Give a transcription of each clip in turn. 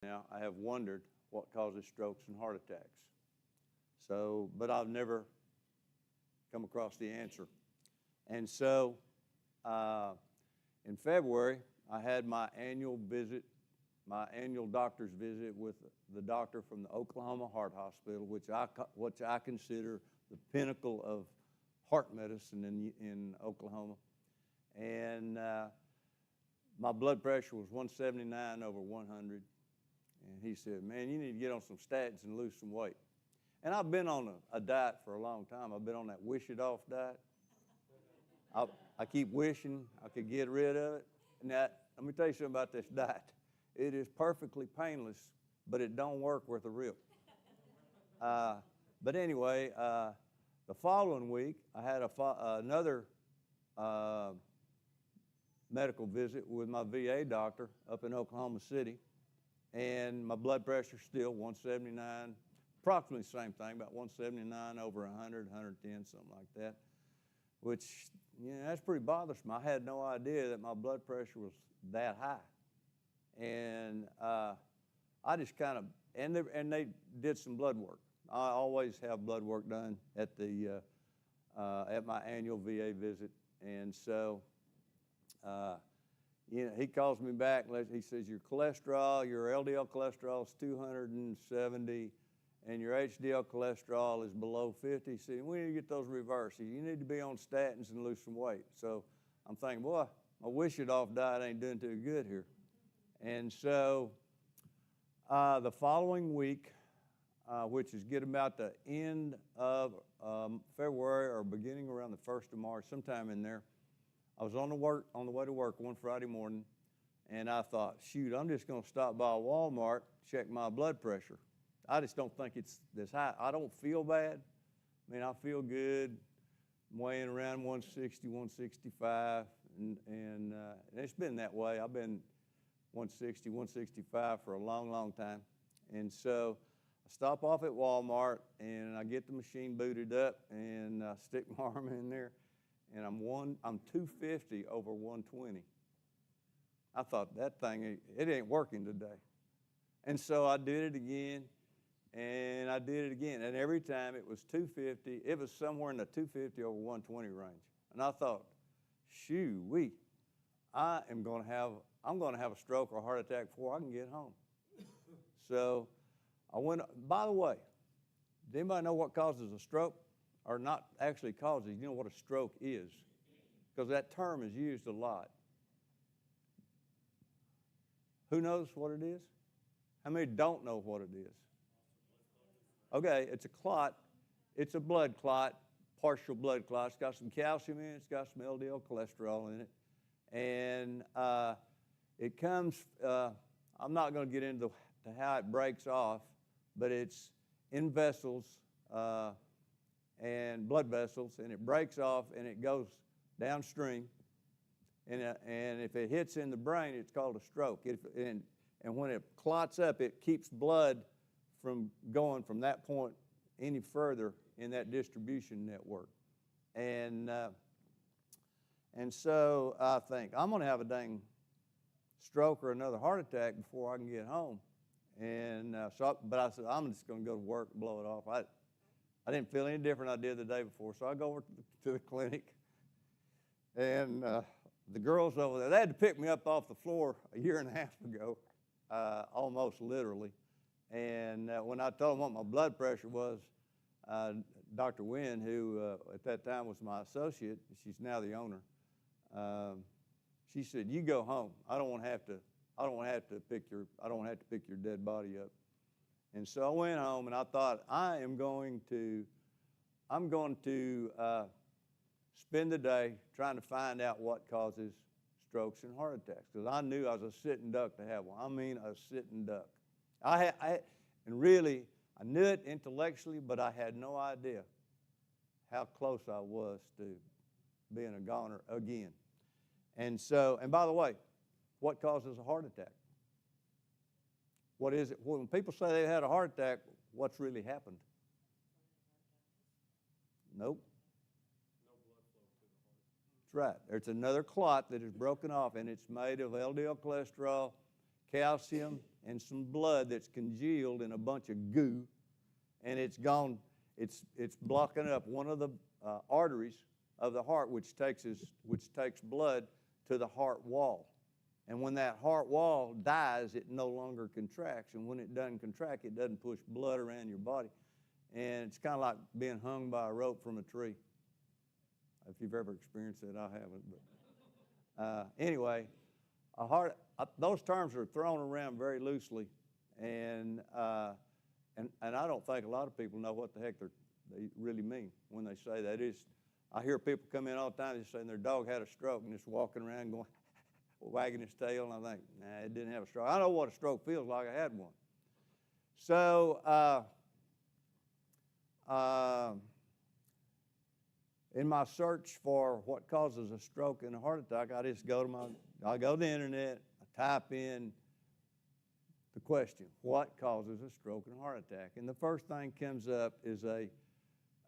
Now, I have wondered what causes strokes and heart attacks. But I've never come across the answer. And so, in February, I had my annual doctor's visit with the doctor from the Oklahoma Heart Hospital, which I consider the pinnacle of heart medicine in Oklahoma. And my blood pressure was 179 over 100. And he said, man, you need to get on some statins and lose some weight. And I've been on a diet for a long time. I've been on that wish it off diet. I keep wishing I could get rid of it. Now, let me tell you something about this diet. It is perfectly painless, but it don't work worth a rip. But anyway, the following week, I had another medical visit with my VA doctor up in Oklahoma City. And my blood pressure still 179, approximately the same thing, about 179 over 100, 110, something like that, which, that's pretty bothersome. I had no idea that my blood pressure was that high. And I just kind of, and they did some blood work. I always have blood work done at my annual VA visit. And so, he calls me back. He says, your LDL cholesterol is 270, and your HDL cholesterol is below 50. He said, we need to get those reversed. You need to be on statins and lose some weight. So I'm thinking, boy, my wish it off diet ain't doing too good here. And so the following week, which is get about the end of February or beginning around the 1st of March, sometime in there, I was on the way to work one Friday morning, and I thought, shoot, I'm just going to stop by Walmart, check my blood pressure. I just don't think it's this high. I don't feel bad. I mean, I feel good. I'm weighing around 160, 165, and it's been that way. I've been 160, 165 for a long, long time. And so I stop off at Walmart, and I get the machine booted up, and I stick my arm in there. And I'm 250 over 120. I thought, that thing, it ain't working today. And so I did it again, and I did it again. And every time it was 250, it was somewhere in the 250 over 120 range. And I thought, shoo-wee, I'm going to have a stroke or a heart attack before I can get home. So I went, by the way, does anybody know what causes a stroke? Or not actually causes, you know what a stroke is? Because that term is used a lot. Who knows what it is? How many don't know what it is? Okay, it's a clot. It's a blood clot, partial blood clot. It's got some calcium in it. It's got some LDL cholesterol in it. And it comes, I'm not going to get into how it breaks off, but it's in vessels, and blood vessels, and it breaks off and it goes downstream. And if it hits in the brain, it's called a stroke. And when it clots up, it keeps blood from going from that point any further in that distribution network. And so I think, I'm going to have a dang stroke or another heart attack before I can get home. And but I said, I'm just going to go to work and blow it off. I didn't feel any different than I did the day before. So I go over to the clinic, and the girls over there, they had to pick me up off the floor a year and a half ago, almost literally. And when I told them what my blood pressure was, Dr. Wynn, who at that time was my associate, she's now the owner, she said, you go home. I don't want to have to pick your dead body up. And so I went home, and I thought, I'm going to spend the day trying to find out what causes strokes and heart attacks, because I knew I was a sitting duck to have one. I mean, a sitting duck. And really, I knew it intellectually, but I had no idea how close I was to being a goner again. And so, and by the way, what causes a heart attack? What is it? When people say they had a heart attack, what's really happened? Nope. No blood flow to the heart. That's right. There's another clot that is broken off, and it's made of LDL cholesterol, calcium, and some blood that's congealed in a bunch of goo, and it's blocking up one of the arteries of the heart, which takes blood to the heart wall. And when that heart wall dies, it no longer contracts. And when it doesn't contract, it doesn't push blood around your body. And it's kind of like being hung by a rope from a tree. If you've ever experienced it, I haven't. But anyway, those terms are thrown around very loosely. And I don't think a lot of people know what the heck they really mean when they say that. I hear people come in all the time just saying their dog had a stroke and just walking around going, wagging his tail, and I think, nah, it didn't have a stroke. I know what a stroke feels like. I had one. So in my search for what causes a stroke and a heart attack, I go to the internet, I type in the question, what causes a stroke and a heart attack? And the first thing comes up is a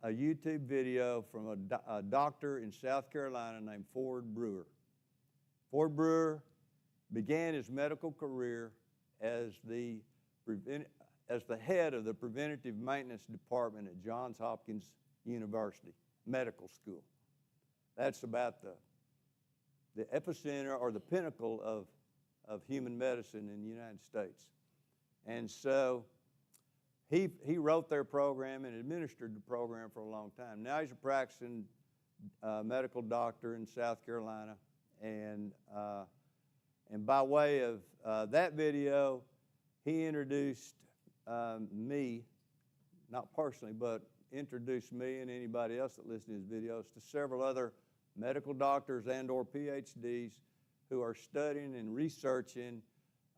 YouTube video from a doctor in South Carolina named Ford Brewer. Ford Brewer began his medical career as the head of the preventative maintenance department at Johns Hopkins University Medical School. That's about the epicenter or the pinnacle of human medicine in the United States. And so he wrote their program and administered the program for a long time. Now he's a practicing medical doctor in South Carolina. And by way of that video, he introduced me, not personally, but introduced me and anybody else that listens to his videos to several other medical doctors and or PhDs who are studying and researching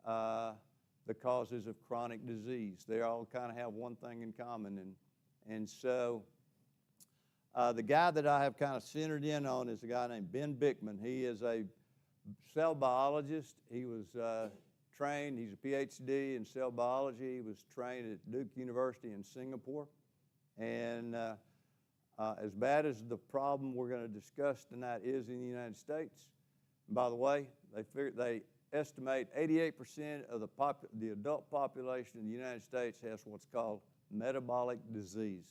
the causes of chronic disease. They all kind of have one thing in common. And so the guy that I have kind of centered in on is a guy named Ben Bikman. He is a cell biologist. He was trained, he's a PhD in cell biology. He was trained at Duke University in Singapore. And as bad as the problem we're going to discuss tonight is in the United States, and by the way, they estimate 88% of the adult population in the United States has what's called metabolic disease.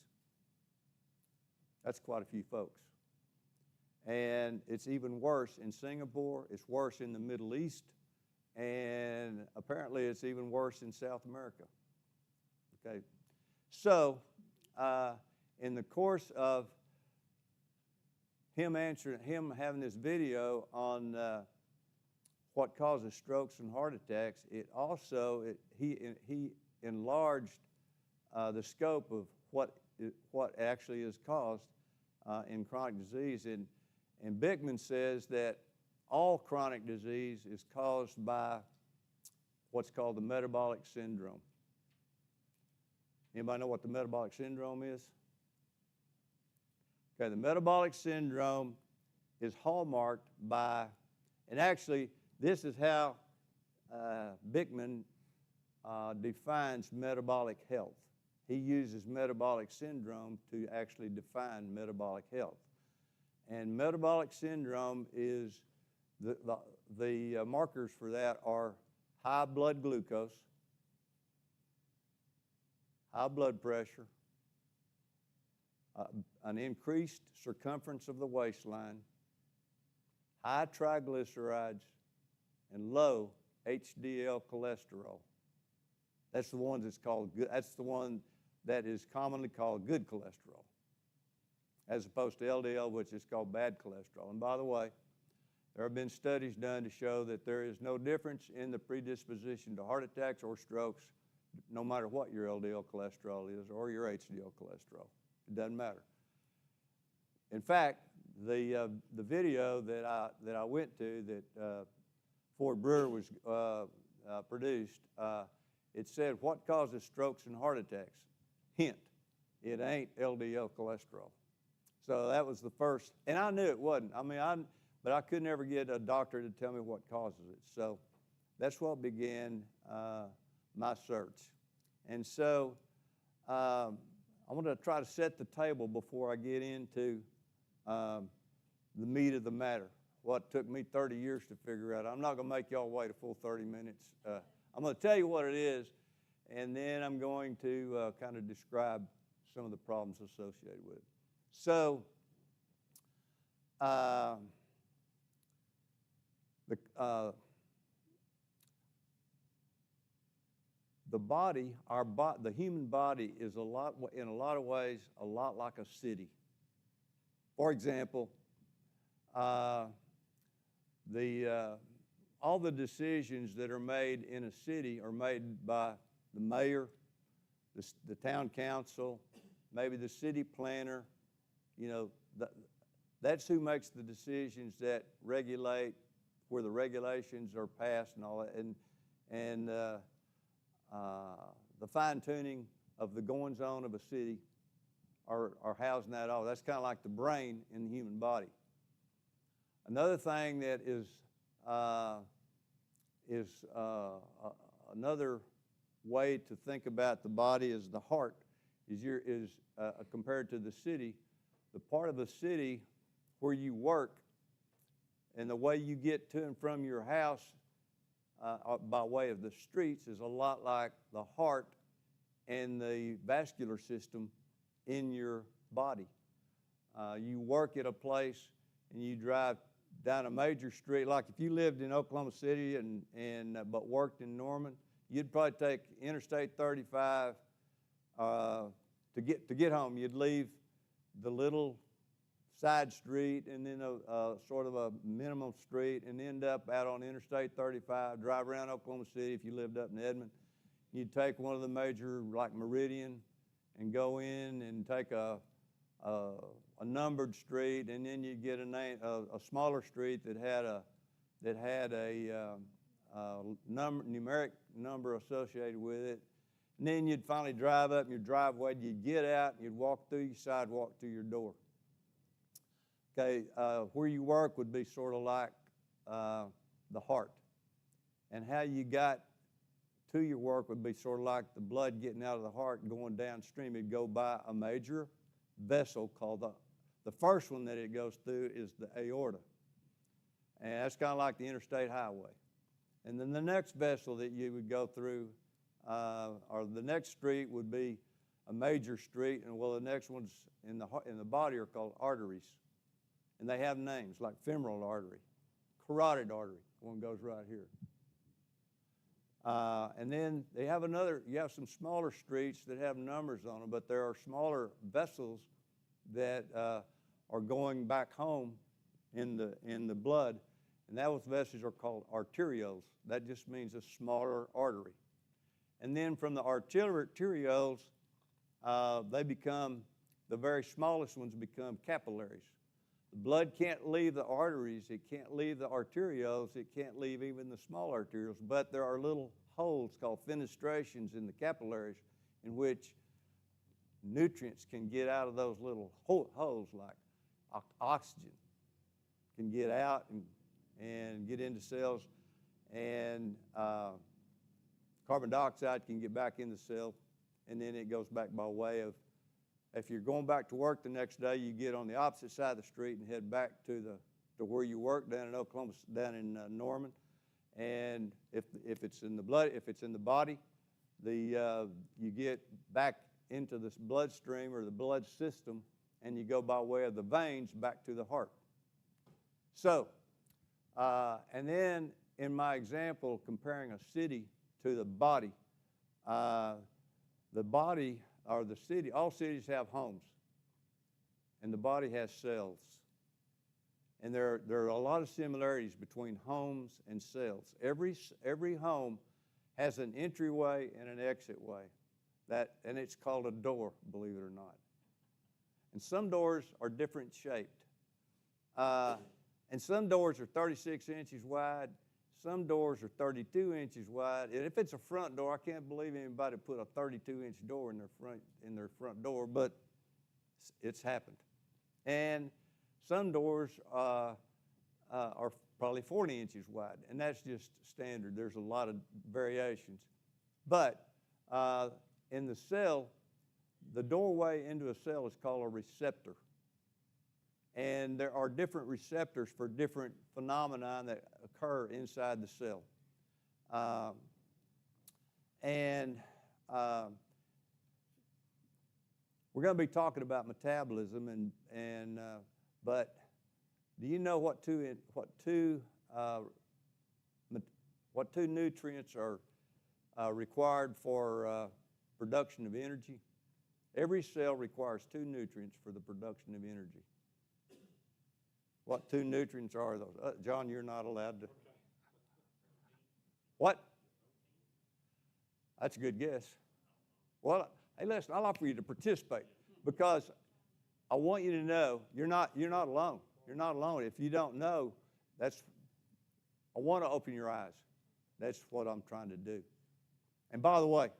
That's quite a few folks. And it's even worse in Singapore, it's worse in the Middle East, and apparently it's even worse in South America. Okay, so in the course of him having this video on what causes strokes and heart attacks, he enlarged the scope of what actually is caused in chronic disease. And Bikman says that all chronic disease is caused by what's called the metabolic syndrome. Anybody know what the metabolic syndrome is? Okay, the metabolic syndrome is hallmarked by, and actually this is how Bikman defines metabolic health. He uses metabolic syndrome to actually define metabolic health. And metabolic syndrome is, the markers for that are high blood glucose, high blood pressure, an increased circumference of the waistline, high triglycerides, and low HDL cholesterol. That's the one that is commonly called good cholesterol, as opposed to LDL, which is called bad cholesterol. And by the way, there have been studies done to show that there is no difference in the predisposition to heart attacks or strokes, no matter what your LDL cholesterol is or your HDL cholesterol. It doesn't matter. In fact, the video that I went to that Ford Brewer was produced, it said, what causes strokes and heart attacks? Hint, it ain't LDL cholesterol. So that was the first, and I knew it wasn't. But I could never get a doctor to tell me what causes it. So that's what began my search. And so I'm going to try to set the table before I get into the meat of the matter, what took me 30 years to figure out. I'm not going to make y'all wait a full 30 minutes. I'm going to tell you what it is, and then I'm going to kind of describe some of the problems associated with it. So, the body, the human body is in a lot of ways, a lot like a city. For example, all the decisions that are made in a city are made by the mayor, the town council, maybe the city planner. You know, that's who makes the decisions that regulate, where the regulations are passed and all that, and the fine-tuning of the goings-on of a city are housing that all. That's kind of like the brain in the human body. Another thing that is another way to think about the body is the heart. Is compared to the city, the part of the city where you work and the way you get to and from your house by way of the streets is a lot like the heart and the vascular system in your body. You work at a place and you drive down a major street. Like if you lived in Oklahoma City but worked in Norman, you'd probably take Interstate 35 to get home. You'd leave the little side street and then a sort of a minimum street and end up out on Interstate 35, drive around Oklahoma City if you lived up in Edmond. You'd take one of the major, like Meridian, and go in and take a numbered street, and then you'd get a smaller street that had a numeric number associated with it. And then you'd finally drive up in your driveway, you'd get out, and you'd walk through your sidewalk to your door. Okay, where you work would be sort of like the heart. And how you got to your work would be sort of like the blood getting out of the heart and going downstream. It'd go by a major vessel called the first one that it goes through is the aorta. And that's kind of like the interstate highway. And then the next vessel that you would go through, or the next street would be a major street, and well, the next ones in the body are called arteries. And they have names like femoral artery, carotid artery, one goes right here. And then they have you have some smaller streets that have numbers on them, but there are smaller vessels that are going back home in the blood, and those vessels are called arterioles. That just means a smaller artery. And then from the arterioles, the very smallest ones become capillaries. The blood can't leave the arteries, it can't leave the arterioles, it can't leave even the small arterioles, but there are little holes called fenestrations in the capillaries in which nutrients can get out of those little holes, like oxygen can get out and get into cells, and carbon dioxide can get back in the cell, and then it goes back by way of, if you're going back to work the next day, you get on the opposite side of the street and head back to where you work down in Oklahoma, down in Norman. And if it's in the blood, if it's in the body, you get back into this bloodstream or the blood system, and you go by way of the veins back to the heart. So, and then in my example, comparing a city to the body, or the city, all cities have homes, and the body has cells. And there are a lot of similarities between homes and cells. Every home has an entryway and an exit way, and it's called a door, believe it or not. And some doors are different shaped. And some doors are 36 inches wide. Some doors are 32 inches wide. And if it's a front door, I can't believe anybody put a 32-inch door in their front door, but it's happened. And some doors are probably 40 inches wide, and that's just standard. There's a lot of variations. But in the cell, the doorway into a cell is called a receptor. And there are different receptors for different phenomena that occur inside the cell. And we're going to be talking about metabolism, but do you know what two nutrients are required for production of energy? Every cell requires two nutrients for the production of energy. What two nutrients are those? John, you're not allowed to. What? That's a good guess. Well, hey, listen, I'll offer you to participate because I want you to know you're not alone. You're not alone. If you don't know, I want to open your eyes. That's what I'm trying to do. And by the way,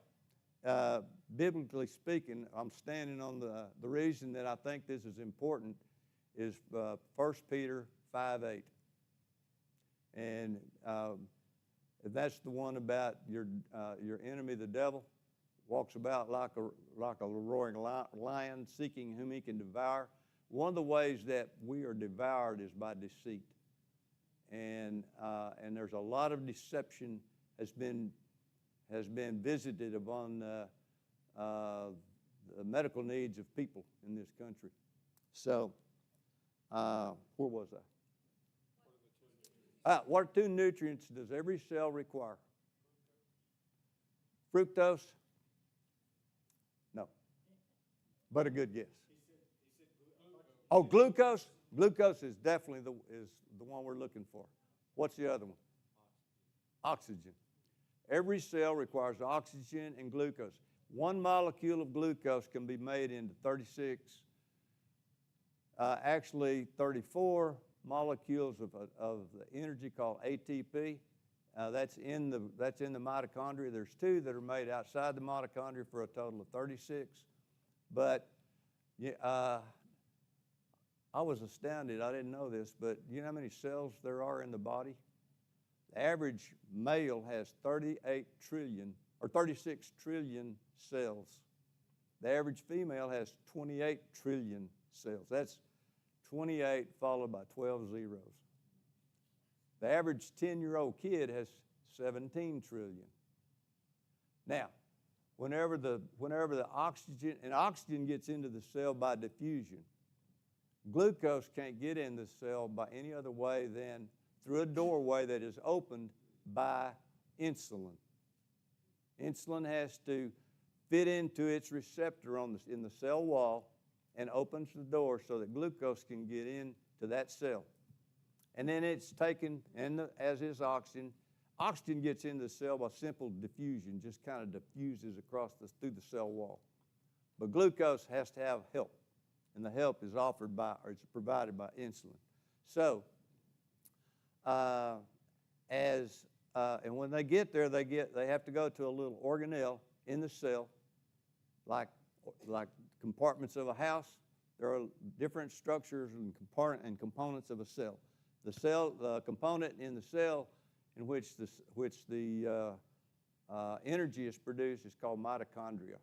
biblically speaking, I'm standing on the reason that I think this is important is 1 Peter 5:8. And that's the one about your enemy, the devil, walks about like a roaring lion, seeking whom he can devour. One of the ways that we are devoured is by deceit. And there's a lot of deception has been visited upon the medical needs of people in this country. So, where was I? What two nutrients does every cell require? Fructose? No. But a good guess. Oh, glucose? Glucose is definitely the one we're looking for. What's the other one? Oxygen. Every cell requires oxygen and glucose. One molecule of glucose can be made into 34 molecules of the energy called ATP. That's in the mitochondria. There's two that are made outside the mitochondria for a total of 36. But I was astounded. I didn't know this, but you know how many cells there are in the body? The average male has 36 trillion cells. The average female has 28 trillion cells. That's 28 followed by 12 zeros. The average 10-year-old kid has 17 trillion. Now, whenever the oxygen gets into the cell by diffusion, glucose can't get in the cell by any other way than through a doorway that is opened by insulin. Insulin has to fit into its receptor in the cell wall and opens the door so that glucose can get into that cell. And then it's taken, as is oxygen. Oxygen gets into the cell by simple diffusion, just kind of diffuses through the cell wall. But glucose has to have help, and the help is provided by insulin. So, and when they get there, they have to go to a little organelle in the cell, like compartments of a house. There are different structures and components of a cell. The component in the cell in which the energy is produced is called mitochondria.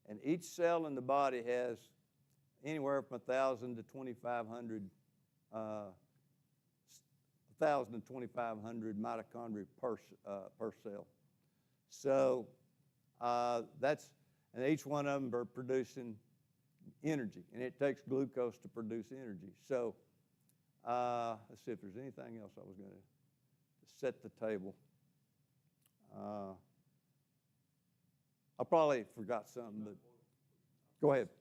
And each cell in the body has anywhere from 1,000 to 2,500 mitochondria per cell. So and each one of them are producing energy, and it takes glucose to produce energy. So let's see if there's anything else I was going to set the table. I probably forgot something, but go ahead. The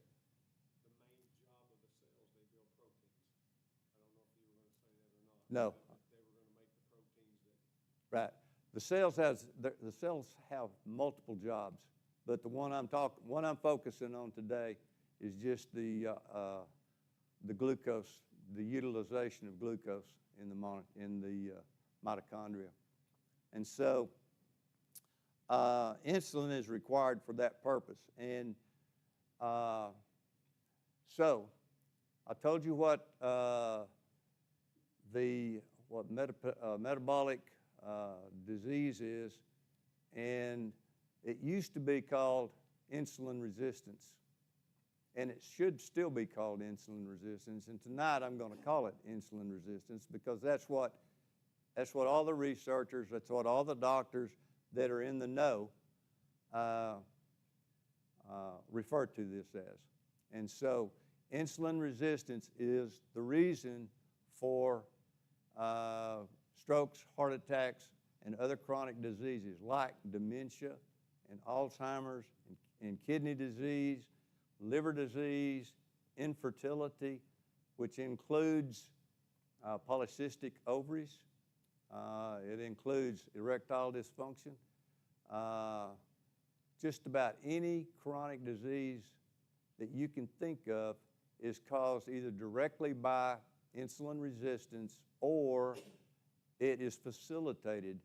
main job of the cells, they build proteins. I don't know if you were going to say that or not. No. They were going to make the proteins that. Right. The cells have multiple jobs, but the one I'm focusing on today is just the glucose, the utilization of glucose in the mitochondria. And so insulin is required for that purpose. And so I told you what metabolic disease is, and it used to be called insulin resistance. And it should still be called insulin resistance. And tonight I'm going to call it insulin resistance because that's what all the researchers, that's what all the doctors that are in the know refer to this as. And so insulin resistance is the reason for strokes, heart attacks, and other chronic diseases like dementia and Alzheimer's and kidney disease, liver disease, infertility, which includes polycystic ovaries. It includes erectile dysfunction. Just about any chronic disease that you can think of is caused either directly by insulin resistance or it is facilitated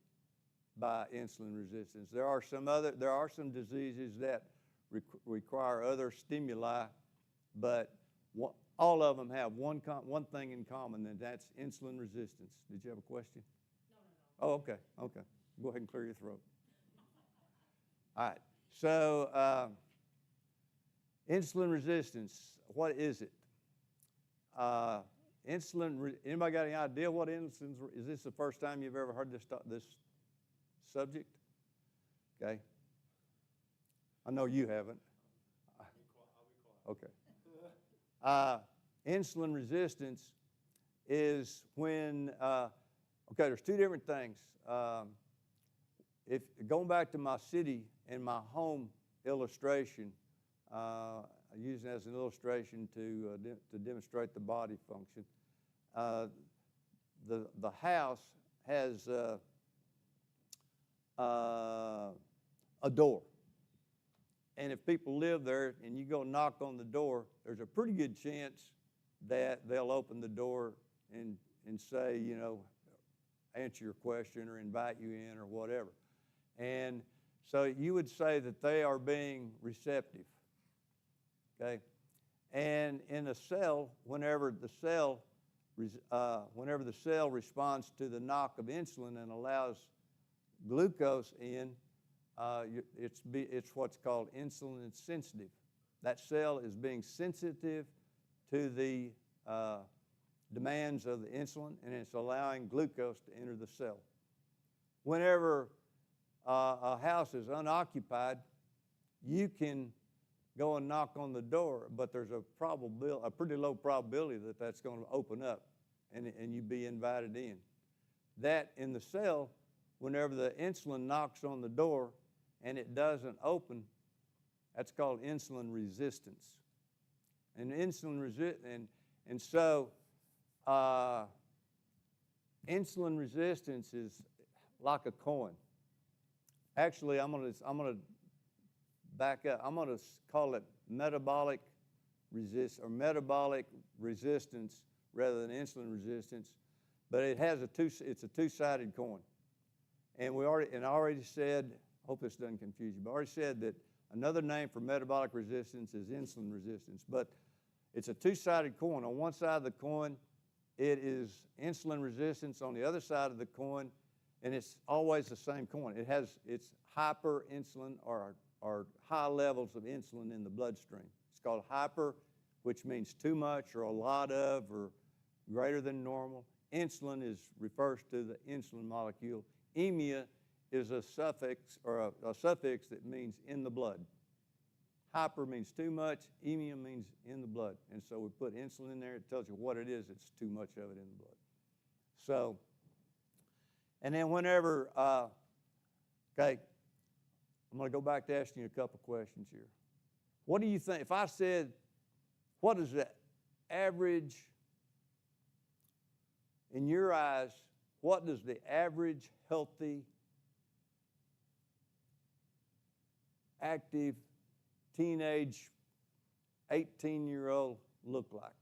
by insulin resistance. There are some diseases that require other stimuli, but all of them have one thing in common, and that's insulin resistance. Did you have a question? No. Oh, okay. Go ahead and clear your throat. All right. So insulin resistance, what is it? Anybody got any idea what insulin is? This the first time you've ever heard this subject? Okay. I know you haven't. I'll be quiet. Okay. Insulin resistance is when, there's two different things. If going back to my city and my home illustration, I use it as an illustration to demonstrate the body function. The house has a door. And if people live there and you go knock on the door, there's a pretty good chance that they'll open the door and say, answer your question or invite you in or whatever. And so you would say that they are being receptive, okay? And in a cell, whenever the cell responds to the knock of insulin and allows glucose in, it's what's called insulin sensitive. That cell is being sensitive to the demands of the insulin, and it's allowing glucose to enter the cell. Whenever a house is unoccupied, you can go and knock on the door, but there's a pretty low probability that that's going to open up and you be invited in. That in the cell, whenever the insulin knocks on the door and it doesn't open, that's called insulin resistance. And so insulin resistance is like a coin. Actually, I'm gonna back up. I'm gonna call it metabolic resistance rather than insulin resistance. But it's a two-sided coin. And I already said, hope this doesn't confuse you, but I already said that another name for metabolic resistance is insulin resistance. But it's a two-sided coin. On one side of the coin, it is insulin resistance. On the other side of the coin, and it's always the same coin. It's hyperinsulin or high levels of insulin in the bloodstream. It's called hyper, which means too much or a lot of or greater than normal. Insulin refers to the insulin molecule. Emia is a suffix or a suffix that means in the blood. Hyper means too much, emia means in the blood. And so we put insulin in there, it tells you what it is, it's too much of it in the blood. So, and then whenever, okay, I'm going to go back to asking you a couple questions here. What do you think, if I said, what is the average, in your eyes, what does the average healthy, active, teenage, 18-year-old look like?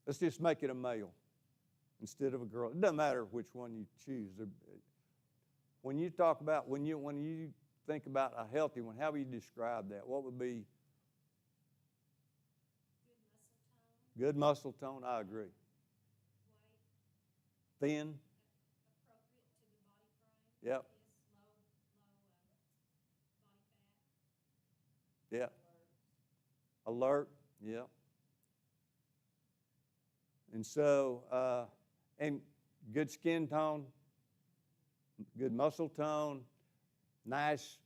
Let's just make it a male instead of a girl. It doesn't matter which one you choose. When you think about a healthy one, how would you describe that? What would be? Good muscle tone, I agree. White. Thin. Appropriate to the body frame. Yep. Low body fat. Yeah. Alert. Yeah. And so, and good skin tone, good muscle tone, nice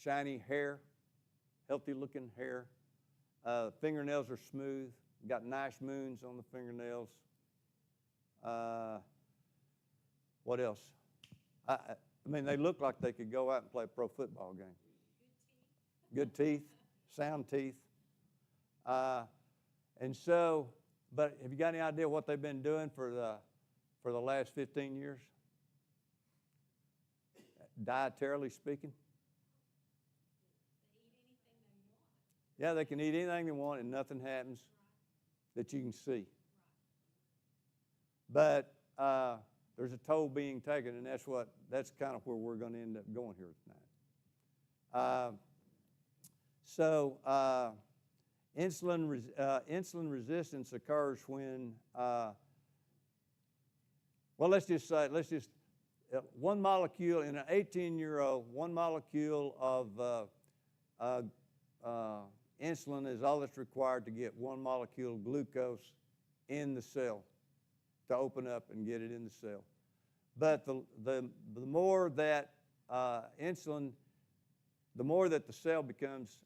shiny hair, healthy looking hair. Fingernails are smooth, got nice moons on the fingernails. What else? I mean, they look like they could go out and play a pro football game. Good teeth, sound teeth. And so, but have you got any idea what they've been doing for the last 15 years? Dietarily speaking? Yeah, they can eat anything they want and nothing happens that you can see. But there's a toll being taken, and that's kind of where we're going to end up going here tonight. Insulin resistance occurs when, let's just one molecule in an 18-year-old, one molecule of insulin is all that's required to get one molecule of glucose in the cell to open up and get it in the cell. But the more that insulin, the more that the cell becomes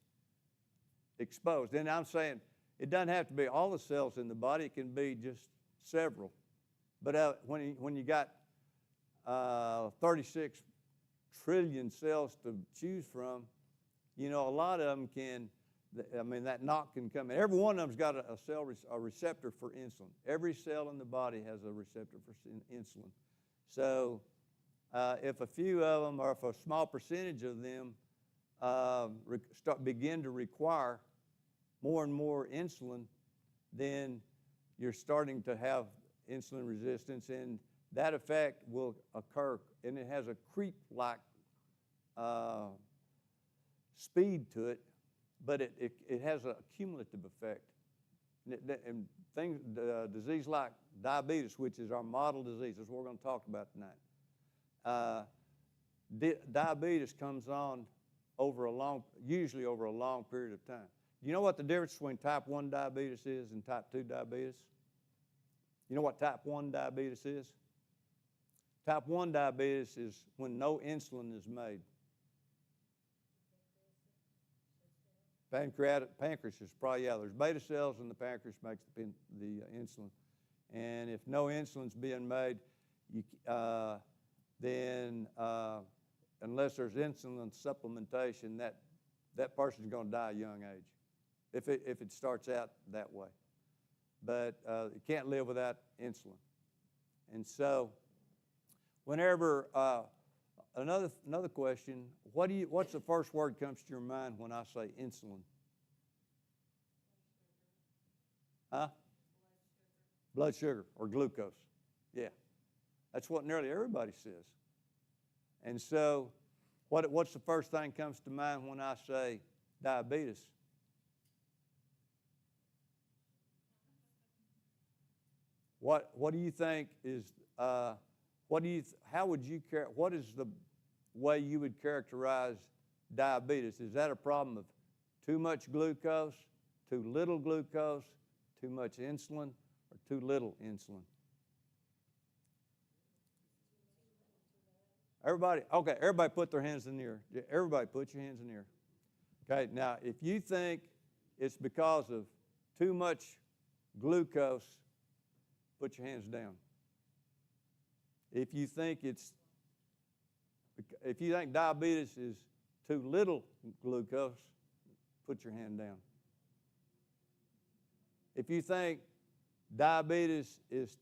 exposed. And I'm saying it doesn't have to be all the cells in the body. It can be just several. But when you got 36 trillion cells to choose from, you know, a lot of them can, I mean, that knock can come in. Every one of them's got a receptor for insulin. Every cell in the body has a receptor for insulin. So if a few of them, or if a small percentage of them begin to require more and more insulin, then you're starting to have insulin resistance, and that effect will occur, and it has a creep-like speed to it, but it has a cumulative effect. And disease like diabetes, which is our model disease, is what we're going to talk about tonight. Diabetes comes on usually over a long period of time. You know what the difference between type 1 diabetes is and type 2 diabetes? You know what type 1 diabetes is? Type 1 diabetes is when no insulin is made. Pancreas is probably, there's beta cells in the pancreas makes the insulin. And if no insulin's being made, then unless there's insulin supplementation, that person's going to die at a young age if it starts out that way. But it can't live without insulin. And so whenever, another question, what's the first word that comes to your mind when I say insulin? Huh? Blood sugar or glucose. Yeah. That's what nearly everybody says. And so what's the first thing that comes to mind when I say diabetes? What do you think is, what is the way you would characterize diabetes? Is that a problem of too much glucose, too little glucose, too much insulin, or too little insulin? Everybody put their hands in the air. Everybody put your hands in the air. Okay, now if you think it's because of too much glucose, put your hands down. If you think diabetes is too little glucose, put your hand down. If you think diabetes is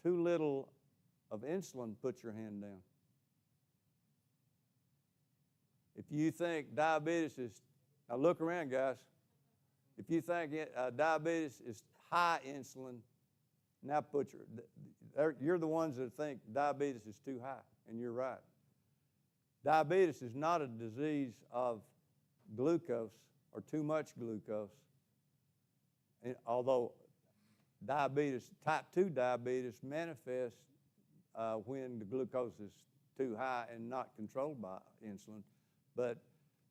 too little of insulin, put your hand down. If you think diabetes is, now look around, guys. If you think diabetes is high insulin, now you're the ones that think diabetes is too high, and you're right. Diabetes is not a disease of glucose or too much glucose, although type 2 diabetes manifests when the glucose is too high and not controlled by insulin. But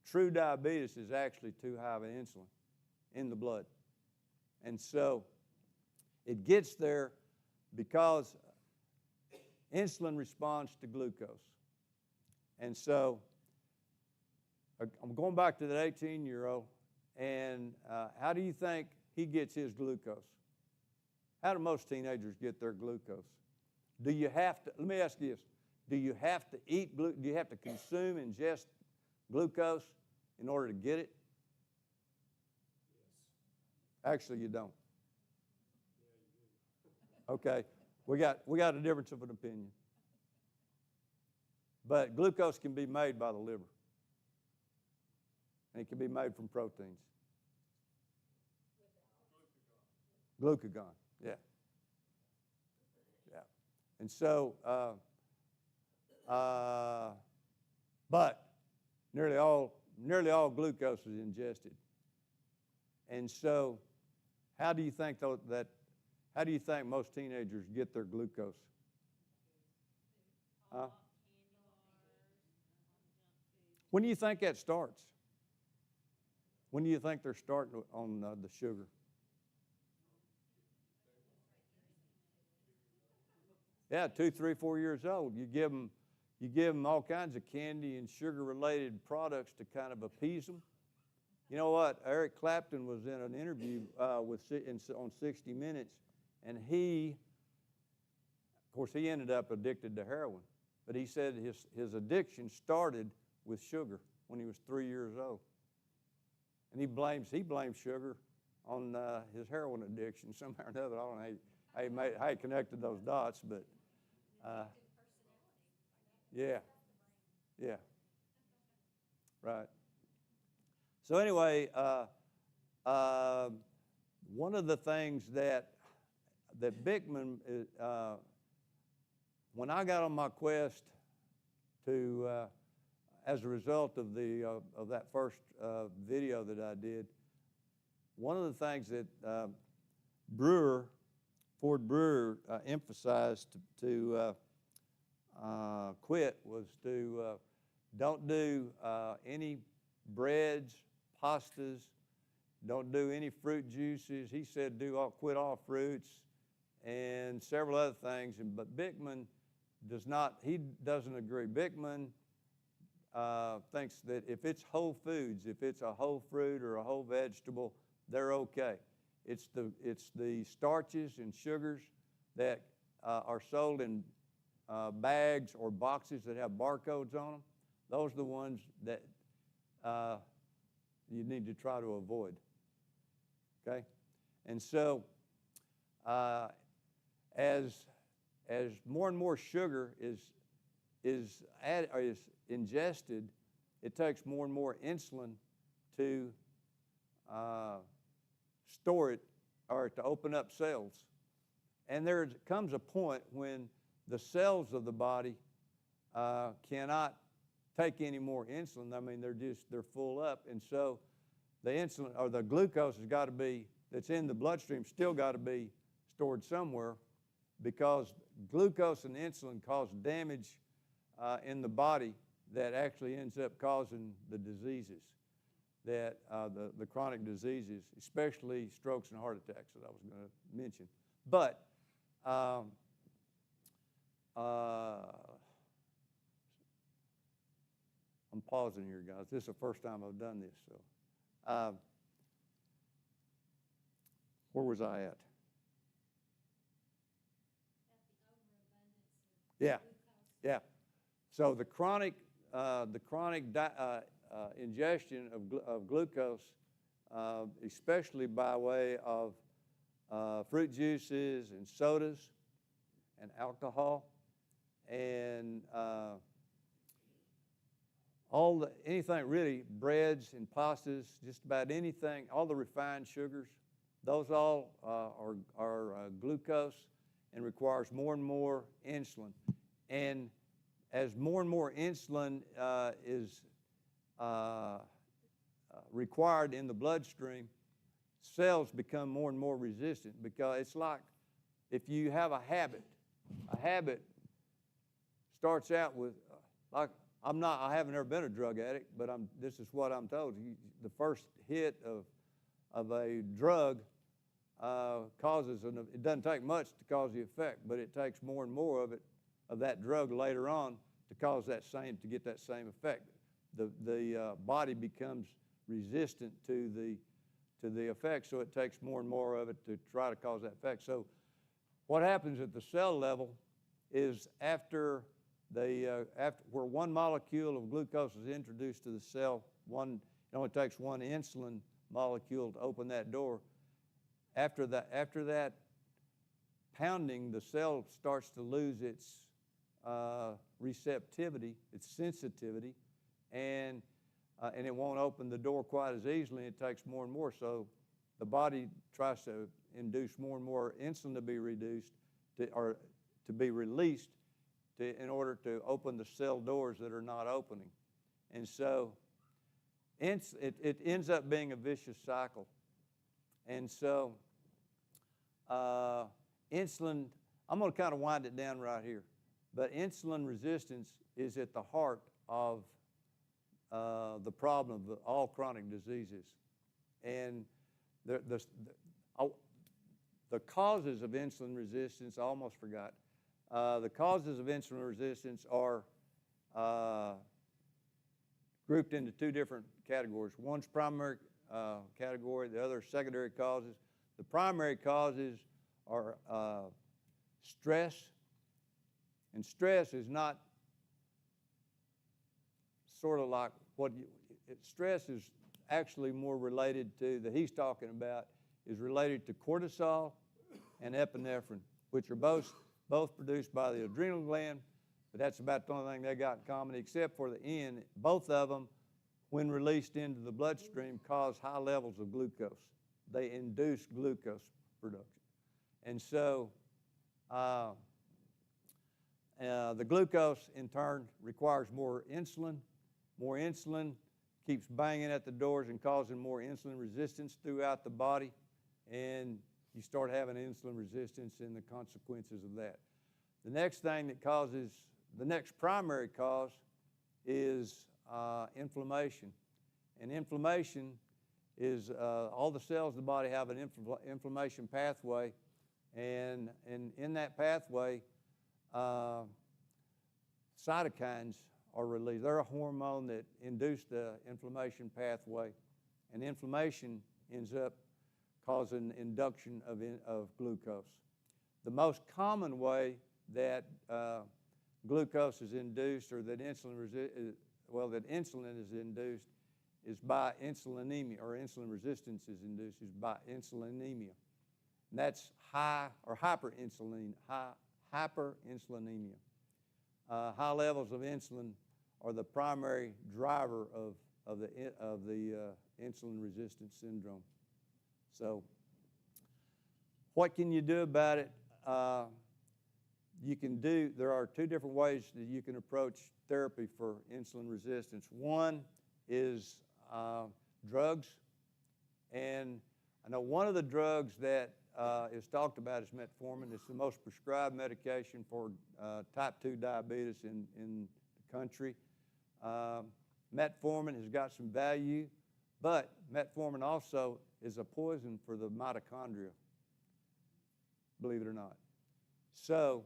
true diabetes is actually too high of an insulin in the blood. And so it gets there because insulin responds to glucose. And so I'm going back to that 18-year-old, and how do you think he gets his glucose? How do most teenagers get their glucose? Do you have to, let me ask you this, do you have to eat, do you have to consume, ingest glucose in order to get it? Actually, you don't. Okay, we got a difference of an opinion. But glucose can be made by the liver. And it can be made from proteins. Glucagon, yeah. Yeah. And so, but nearly all glucose is ingested. And so, how do you think most teenagers get their glucose? Huh? When do you think that starts? When do you think they're starting on the sugar? Yeah, 2, 3, 4 years old. You give them all kinds of candy and sugar-related products to kind of appease them. You know what? Eric Clapton was in an interview on 60 Minutes, and of course, he ended up addicted to heroin. But he said his addiction started with sugar when he was 3 years old. And he blames sugar on his heroin addiction somehow or another. I don't know how he connected those dots, but yeah, right. So anyway, one of the things that Bickman, when I got on my quest to, as a result of that first video that I did, one of the things that Ford Brewer emphasized to quit was to don't do any breads, pastas, don't do any fruit juices. He said quit all fruits and several other things. But Bickman doesn't agree. Bickman thinks that if it's whole foods, if it's a whole fruit or a whole vegetable, they're okay. It's the starches and sugars that are sold in bags or boxes that have barcodes on them. Those are the ones that you need to try to avoid. Okay, and so as more and more sugar is ingested, it takes more and more insulin to store it or to open up cells. And there comes a point when the cells of the body cannot take any more insulin. I mean, they're full up. And so the insulin or the glucose has got to be, that's in the bloodstream, still got to be stored somewhere, because glucose and insulin cause damage in the body that actually ends up causing the diseases, that the chronic diseases, especially strokes and heart attacks that I was going to mention. But I'm pausing here, guys. This is the first time I've done this. So, where was I at? Yeah, yeah. So the chronic ingestion of glucose, especially by way of fruit juices and sodas and alcohol, and anything really, breads and pastas, just about anything, all the refined sugars, those all are glucose and requires more and more insulin. And as more and more insulin is required in the bloodstream, cells become more and more resistant, because it's like if you have a habit starts out with, like, I haven't ever been a drug addict, but this is what I'm told. The first hit of a drug it doesn't take much to cause the effect, but it takes more and more of that drug later on to get that same effect. the body becomes resistant to the effect, so it takes more and more of it to try to cause that effect. So what happens at the cell level is after where one molecule of glucose is introduced to the cell, it only takes one insulin molecule to open that door. After that pounding, the cell starts to lose its receptivity, its sensitivity, and it won't open the door quite as easily. It takes more and more. So the body tries to induce more and more insulin to be reduced or to be released in order to open the cell doors that are not opening. And so it ends up being a vicious cycle. And so insulin, I'm going to kind of wind it down right here, but insulin resistance is at the heart of the problem of all chronic diseases. And the causes of insulin resistance, I almost forgot. The causes of insulin resistance are grouped into two different categories. One's primary category, the other secondary causes. The primary causes are stress, and stress is not sort of like stress is actually more related to, that he's talking about, is related to cortisol and epinephrine, which are both produced by the adrenal gland, but that's about the only thing they got in common, except for the end. Both of them, when released into the bloodstream, cause high levels of glucose. They induce glucose production. And so the glucose, in turn, requires more insulin. More insulin keeps banging at the doors and causing more insulin resistance throughout the body, and you start having insulin resistance and the consequences of that. The next thing that causes, the next primary cause is inflammation. And inflammation is all the cells of the body have an inflammation pathway, and in that pathway, cytokines are released. They're a hormone that induce the inflammation pathway, and inflammation ends up causing induction of glucose. The most common way that glucose is induced, or that insulin is induced, is by insulinemia, or insulin resistance is induced is by insulinemia. And that's hyperinsulinemia. High levels of insulin are the primary driver of the insulin resistance syndrome. So what can you do about it? There are two different ways that you can approach therapy for insulin resistance. One is drugs, and I know one of the drugs that is talked about is metformin. It's the most prescribed medication for type 2 diabetes in the country. Metformin has got some value, but metformin also is a poison for the mitochondria, believe it or not. So,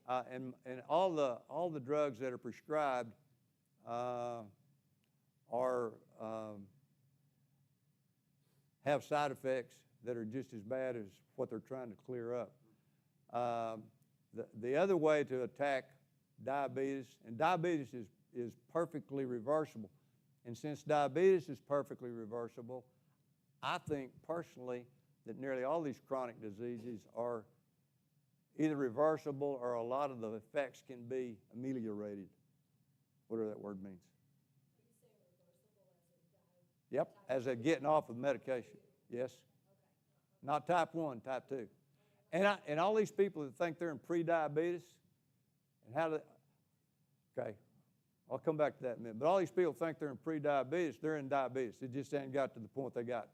and all the drugs that are prescribed have side effects that are just as bad as what they're trying to clear up. The other way to attack diabetes, and diabetes is perfectly reversible, and since diabetes is perfectly reversible, I think personally that nearly all these chronic diseases are either reversible or a lot of the effects can be ameliorated, whatever that word means. Yep, as a getting off of medication, yes. Not type 1, type 2. And all these people that think they're in pre-diabetes, and okay, I'll come back to that in a minute. But all these people think they're in pre-diabetes, they're in diabetes. They just ain't got to the point they got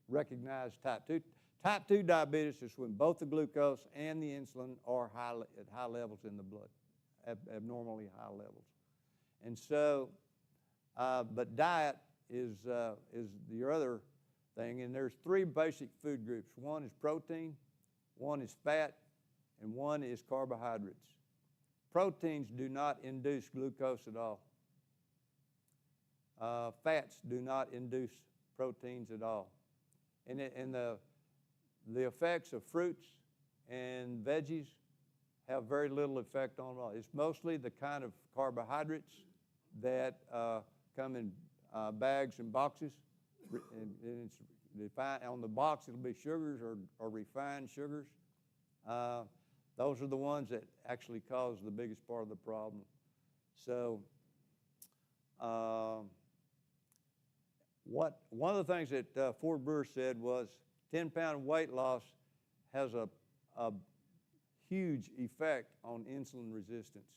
recognized type 2. Type 2 diabetes is when both the glucose and the insulin are at high levels in the blood, abnormally high levels. And so, but diet is your other thing, and there's three basic food groups. One is protein, one is fat, and one is carbohydrates. Proteins do not induce glucose at all. fats do not induce proteins at all. And the effects of fruits and veggies have very little effect on it. It's mostly the kind of carbohydrates that come in bags and boxes. And it's defined, on the box it'll be sugars or refined sugars. Those are the ones that actually cause the biggest part of the problem. So one of the things that Ford Brewer said was 10-pound weight loss has a huge effect on insulin resistance.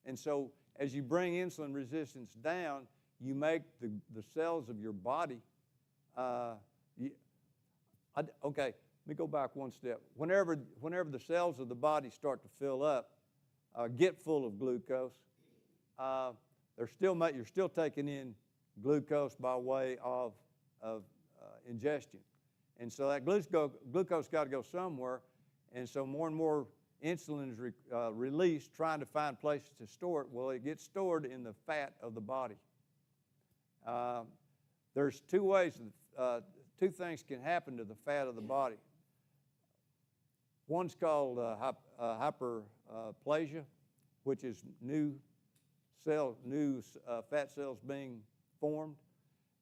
And so as you bring insulin resistance down, you make the cells of your body, okay, let me go back one step. Whenever the cells of the body start to fill up, get full of glucose, you're still taking in glucose by way of ingestion. And so that glucose got to go somewhere, and so more and more insulin is released, trying to find places to store it. Well, it gets stored in the fat of the body. There's two ways, two things can happen to the fat of the body. One's called hyperplasia, which is new fat cells being formed,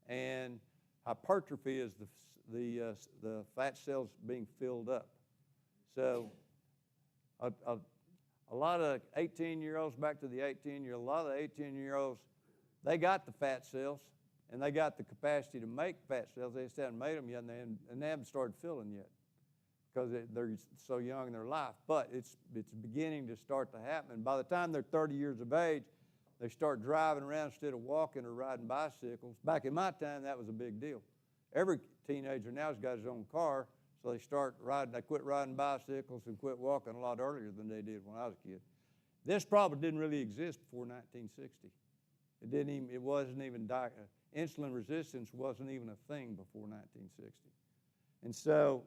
and hypertrophy is the fat cells being filled up. So a lot of 18-year-olds, back to the 18-year-olds, a lot of the 18-year-olds, they got the fat cells, and they got the capacity to make fat cells. They just hadn't made them yet, and they haven't started filling yet because they're so young in their life. But it's beginning to start to happen. By the time they're 30 years of age, they start driving around instead of walking or riding bicycles. Back in my time, that was a big deal. Every teenager now has got his own car, so they quit riding bicycles and quit walking a lot earlier than they did when I was a kid. This problem didn't really exist before 1960. It wasn't even, insulin resistance wasn't even a thing before 1960. And so,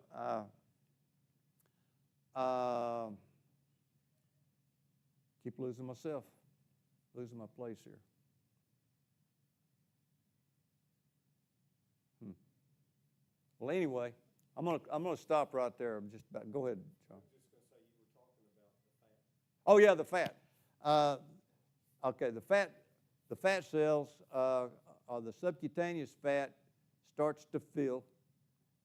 keep losing my place here. Well, anyway, I'm gonna stop right there. Go ahead, John. I was just going to say, you were talking about the fat. Oh yeah, the fat. Okay, the fat cells, the subcutaneous fat starts to fill,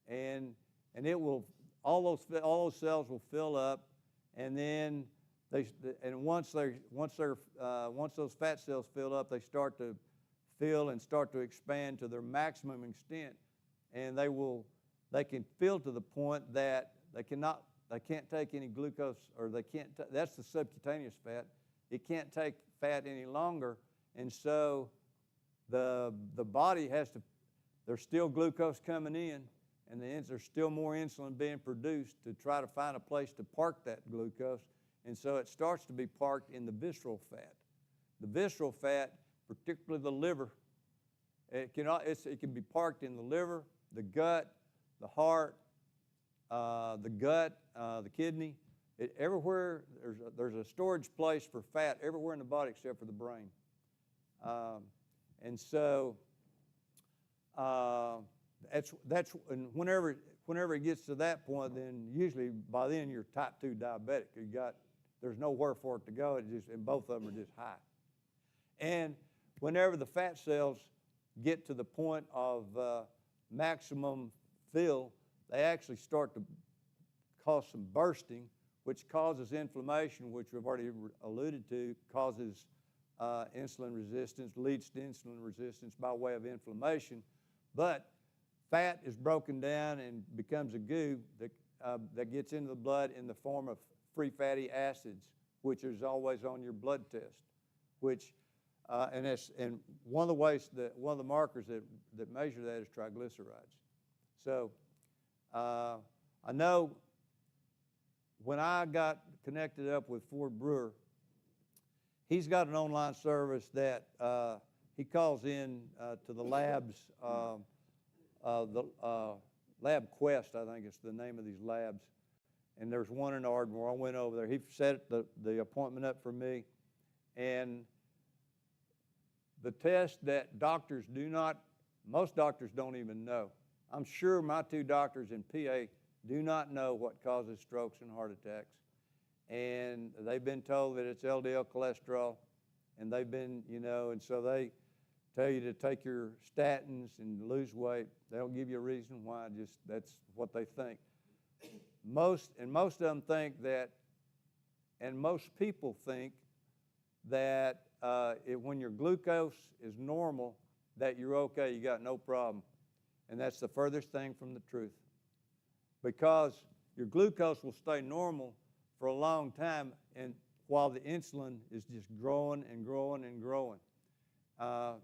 and it will all those cells will fill up, and then once those fat cells fill up, they start to fill and start to expand to their maximum extent, and they can fill to the point that they can't take any glucose, or that's the subcutaneous fat. It can't take fat any longer, and so the body there's still glucose coming in, and there's still more insulin being produced to try to find a place to park that glucose, and so it starts to be parked in the visceral fat. The visceral fat, particularly the liver, it can be parked in the liver, the gut, the heart, the kidney. Everywhere there's a storage place for fat everywhere in the body except for the brain. And so and whenever it gets to that point, then usually by then you're type 2 diabetic. There's nowhere for it to go. And both of them are just high. And whenever the fat cells get to the point of maximum fill, they actually start to cause some bursting, which causes inflammation, which we've already alluded to, causes insulin resistance, leads to insulin resistance by way of inflammation. But fat is broken down and becomes a goo that gets into the blood in the form of free fatty acids, which is always on your blood test. And one of the markers that measure that is triglycerides. So I know when I got connected up with Ford Brewer, he's got an online service that he calls in to the labs, Lab Quest, I think it's the name of these labs. And there's one in Ardmore. I went over there. He set the appointment up for me. And the test that most doctors don't even know. I'm sure my two doctors in PA do not know what causes strokes and heart attacks. And they've been told that it's LDL cholesterol, and they've been, and so they tell you to take your statins and lose weight. They don't give you a reason why, just that's what they think. Most of them think that, and most people think that when your glucose is normal, that you're okay, you got no problem. And that's the furthest thing from the truth. Because your glucose will stay normal for a long time, and while the insulin is just growing and growing and growing. The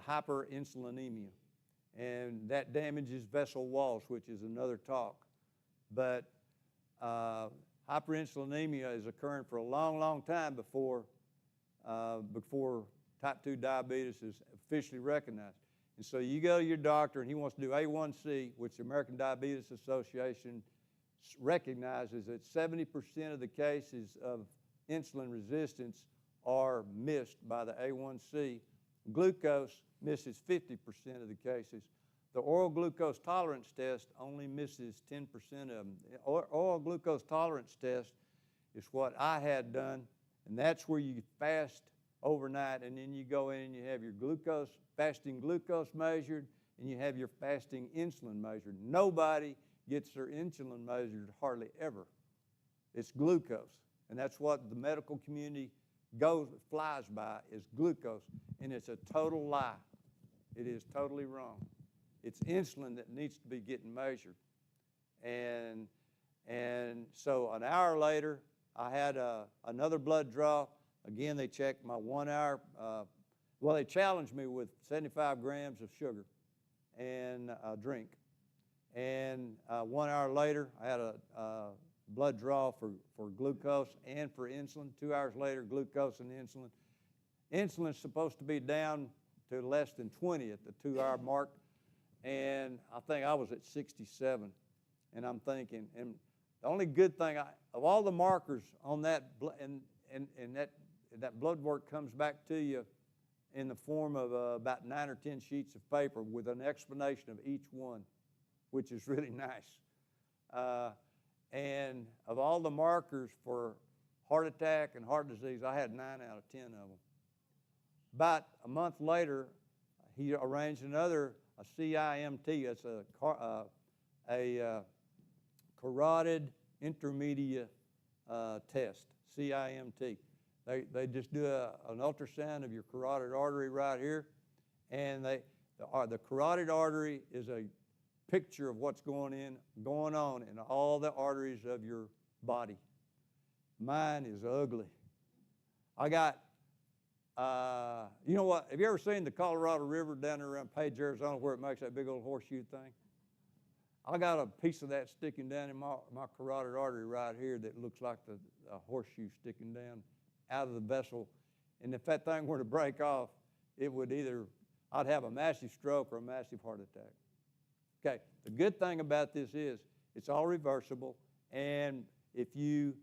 hyperinsulinemia. And that damages vessel walls, which is another talk. But hyperinsulinemia is occurring for a long, long time before type 2 diabetes is officially recognized. And so you go to your doctor and he wants to do A1C, which the American Diabetes Association recognizes that 70% of the cases of insulin resistance are missed by the A1C. Glucose misses 50% of the cases. The oral glucose tolerance test only misses 10% of them. Oral glucose tolerance test is what I had done, and that's where you fast overnight, and then you go in and you have your fasting glucose measured, and you have your fasting insulin measured. Nobody gets their insulin measured hardly ever. It's glucose, and that's what the medical community flies by, is glucose, and it's a total lie. It is totally wrong. It's insulin that needs to be getting measured. And so an hour later, I had another blood draw. Again, they checked my 1 hour. They challenged me with 75 grams of sugar and a drink. And 1 hour later, I had a blood draw for glucose and for insulin. 2 hours later, glucose and insulin. Insulin's supposed to be down to less than 20 at the 2 hour mark. And I think I was at 67. And I'm thinking, and the only good thing, of all the markers on that, and that blood work comes back to you in the form of about 9 or 10 sheets of paper with an explanation of each one, which is really nice. And of all the markers for heart attack and heart disease, I had 9 out of 10 of them. About a month later, he arranged a CIMT. It's a carotid intermediate test, CIMT. They just do an ultrasound of your carotid artery right here, and the carotid artery is a picture of what's going on in all the arteries of your body. Mine is ugly. I got, you know what? Have you ever seen the Colorado River down there around Page, Arizona, where it makes that big old horseshoe thing? I got a piece of that sticking down in my carotid artery right here that looks like a horseshoe sticking down out of the vessel. And if that thing were to break off, it would I'd have a massive stroke or a massive heart attack. Okay, the good thing about this is it's all reversible, and if you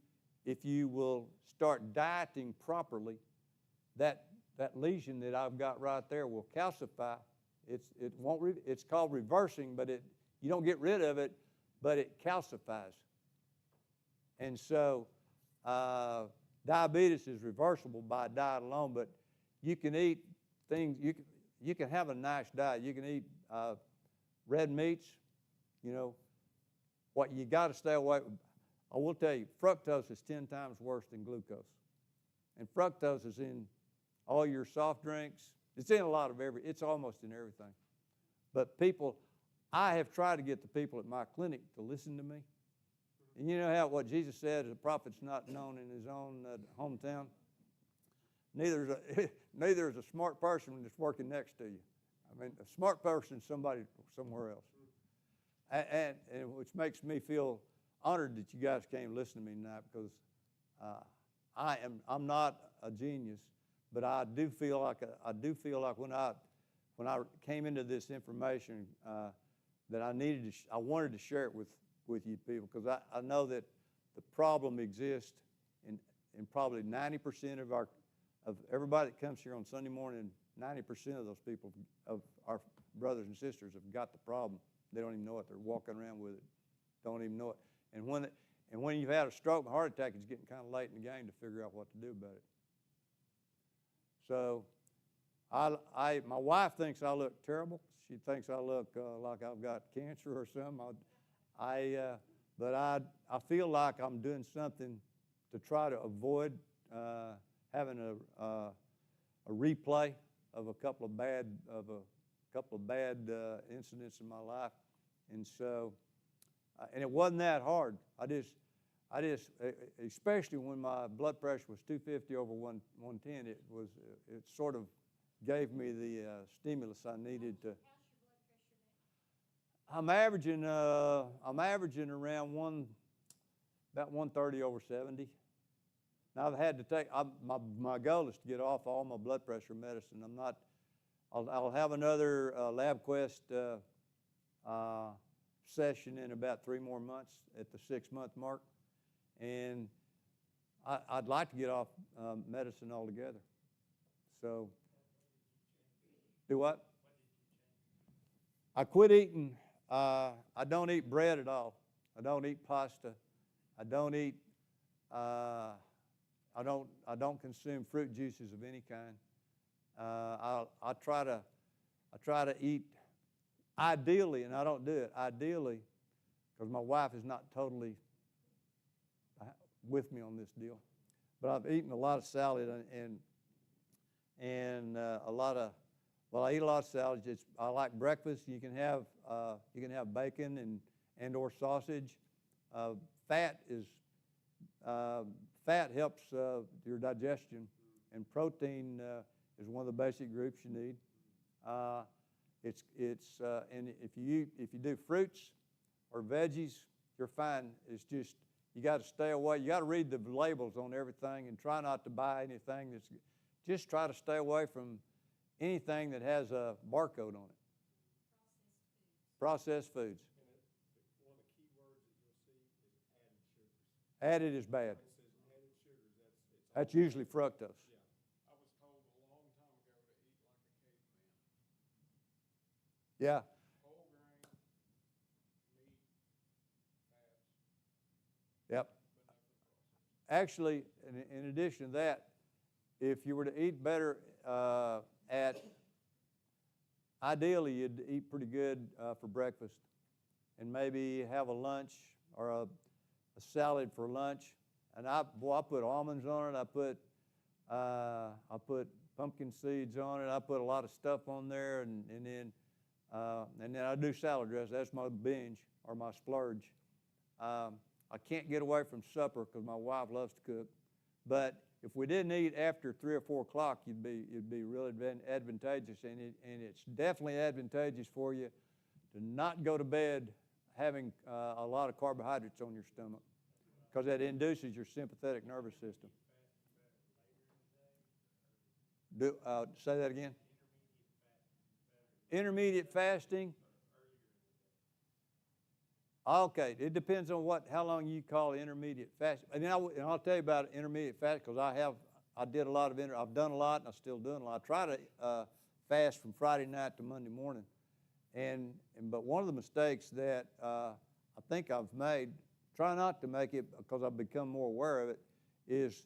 will start dieting properly, that lesion that I've got right there will calcify. It's called reversing, but you don't get rid of it, but it calcifies. And so diabetes is reversible by diet alone, but you can eat things, you can have a nice diet. You can eat red meats, what you got to stay away from. I will tell you, fructose is 10 times worse than glucose. And fructose is in all your soft drinks. It's in it's almost in everything. But I have tried to get the people at my clinic to listen to me. And you know what Jesus said, a prophet's not known in his own hometown? Neither is a smart person that's working next to you. I mean, a smart person is somebody somewhere else. And which makes me feel honored that you guys came to listen to me tonight, because I'm not a genius, but I do feel like when I came into this information that I wanted to share it with you people, because I know that the problem exists in probably 90% of everybody that comes here on Sunday morning, 90% of those people, of our brothers and sisters, have got the problem. They don't even know it. They're walking around with it, don't even know it. And when you've had a stroke and a heart attack, it's getting kind of late in the game to figure out what to do about it. So, my wife thinks I look terrible. She thinks I look like I've got cancer or something. But I feel like I'm doing something to try to avoid having a replay of a couple of bad incidents in my life, and so and it wasn't that hard. I just especially when my blood pressure was 250 over 110, it sort of gave me the stimulus I needed to. How's your blood pressure now? I'm averaging around about 130 over 70. Now I've had to take. My goal is to get off all my blood pressure medicine. I'll have another LabQuest session in about 3 more months at the 6-month mark, and I'd like to get off medicine altogether. So, do what? I quit eating. I don't eat bread at all. I don't eat pasta. I don't eat. I don't consume fruit juices of any kind. I try to eat ideally, and I don't do it ideally because my wife is not totally with me on this deal. But I've eaten a lot of salad and a lot of. Well, I eat a lot of salad. I like breakfast. You can have bacon and or sausage. Fat helps your digestion, and protein is one of the basic groups you need. And if you do fruits or veggies, you're fine. It's just you got to stay away. You got to read the labels on everything and try not to buy anything that's. Just try to stay away from anything that has a barcode on it. Processed foods. And one of the key words that you'll see is added sugars. Added is bad. When it says added sugars, it's That's usually fructose. Yeah. I was told a long time ago to eat like a caveman. Yeah. Whole grain, meat, fats, Yep. but nothing processed. Actually, in addition to that, if you were to eat better ideally you'd eat pretty good for breakfast, and maybe have a lunch or a salad for lunch. And I put almonds on it. I put pumpkin seeds on it. I put a lot of stuff on there, and then I do salad dressing. That's my binge or my splurge. I can't get away from supper because my wife loves to cook, but if we didn't eat after 3 or 4 o'clock, it'd be really advantageous, and it's definitely advantageous for you to not go to bed having a lot of carbohydrates on your stomach, because that induces your sympathetic nervous system. Say that again. Intermediate fasting. Okay, it depends on how long you call intermediate fast. And I'll tell you about intermediate fast because I've done a lot, and I'm still doing a lot. I try to fast from Friday night to Monday morning, but one of the mistakes that I think I've made, try not to make it because I've become more aware of it, is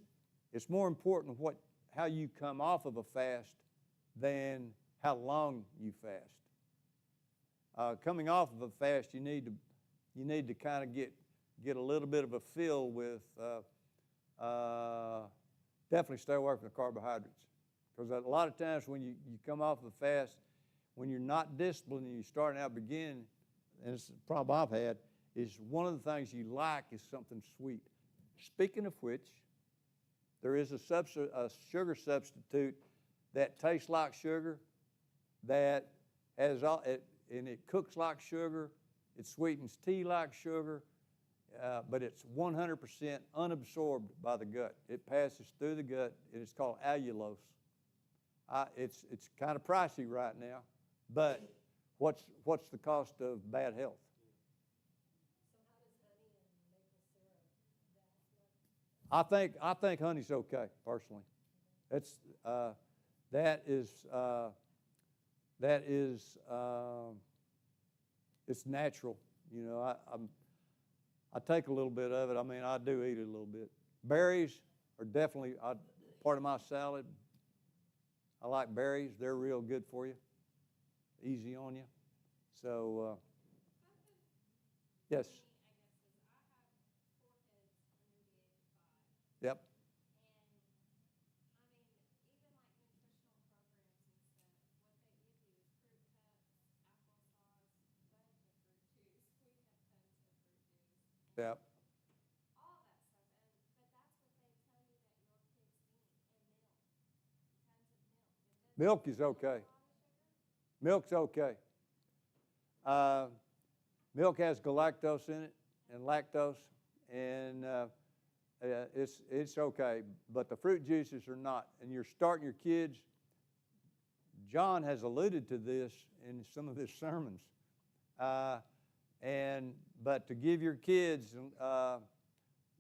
it's more important how you come off of a fast than how long you fast. Coming off of a fast, you need to kind of get a little bit of a feel with, definitely stay away from the carbohydrates. Because a lot of times when you come off of a fast, when you're not disciplined and you're starting out beginning, and it's a problem I've had, is one of the things you like is something sweet. Speaking of which, there is a sugar substitute that tastes like sugar, that has and it cooks like sugar. It sweetens tea like sugar, but it's 100% unabsorbed by the gut. It passes through the gut, and it's called allulose. It's kind of pricey right now, but what's the cost of bad health? So how does honey and maple syrup, I think honey's okay, personally. That's that is it's natural. You know, I take a little bit of it. I mean, I do eat it a little bit. Berries are definitely part of my salad. I like berries. They're real good for you, easy on you. So, yes. Yep. Yep. Milk is okay. Milk's okay. Uh, Milk has galactose in it and lactose, and it's okay. But the fruit juices are not. And you're starting your kids. John has alluded to this in some of his sermons. But to give your kids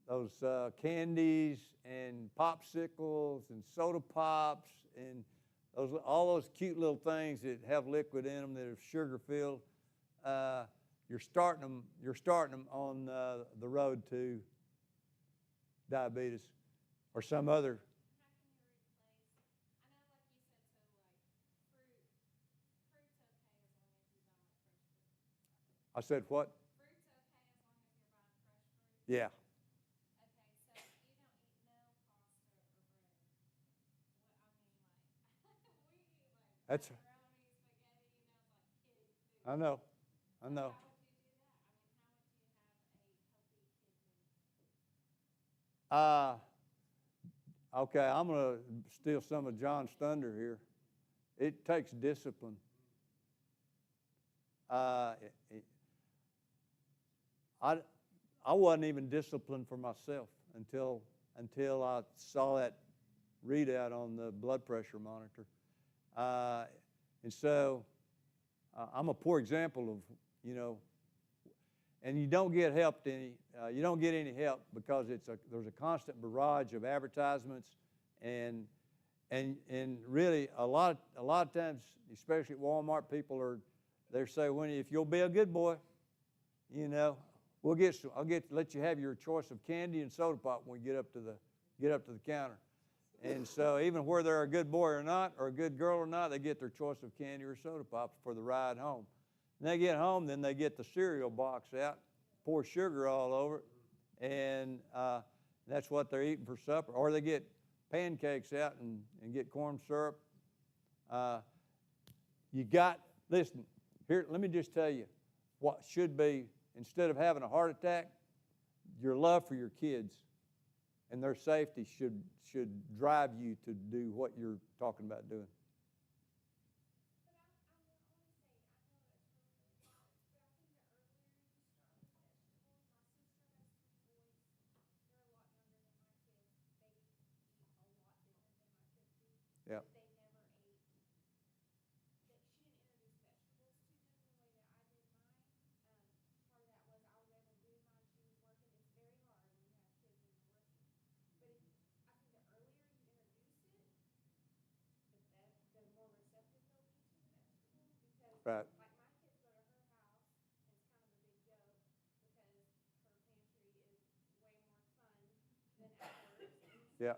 those candies and popsicles and soda pops and all those cute little things that have liquid in them that are sugar filled, you're starting them on the road to diabetes or some other. I said what? Yeah. That's. I know. I know. Okay, I'm going to steal some of John's thunder here. It takes discipline. I wasn't even disciplined for myself until I saw that readout on the blood pressure monitor. And so I'm a poor example of, you know, and you don't get helped any. You don't get any help because there's a constant barrage of advertisements, and really a lot of times, especially at Walmart, they say, if you'll be a good boy, you know, I'll let you have your choice of candy and soda pop when we get up to the counter. And so even where they're a good boy or not, or a good girl or not, they get their choice of candy or soda pops for the ride home. And they get home, then they get the cereal box out, pour sugar all over it, and that's what they're eating for supper. Or they get pancakes out and get corn syrup. Listen, here, let me just tell you what should be, instead of having a heart attack, your love for your kids and their safety should drive you to do what you're talking about doing. Yeah. Right. Yeah.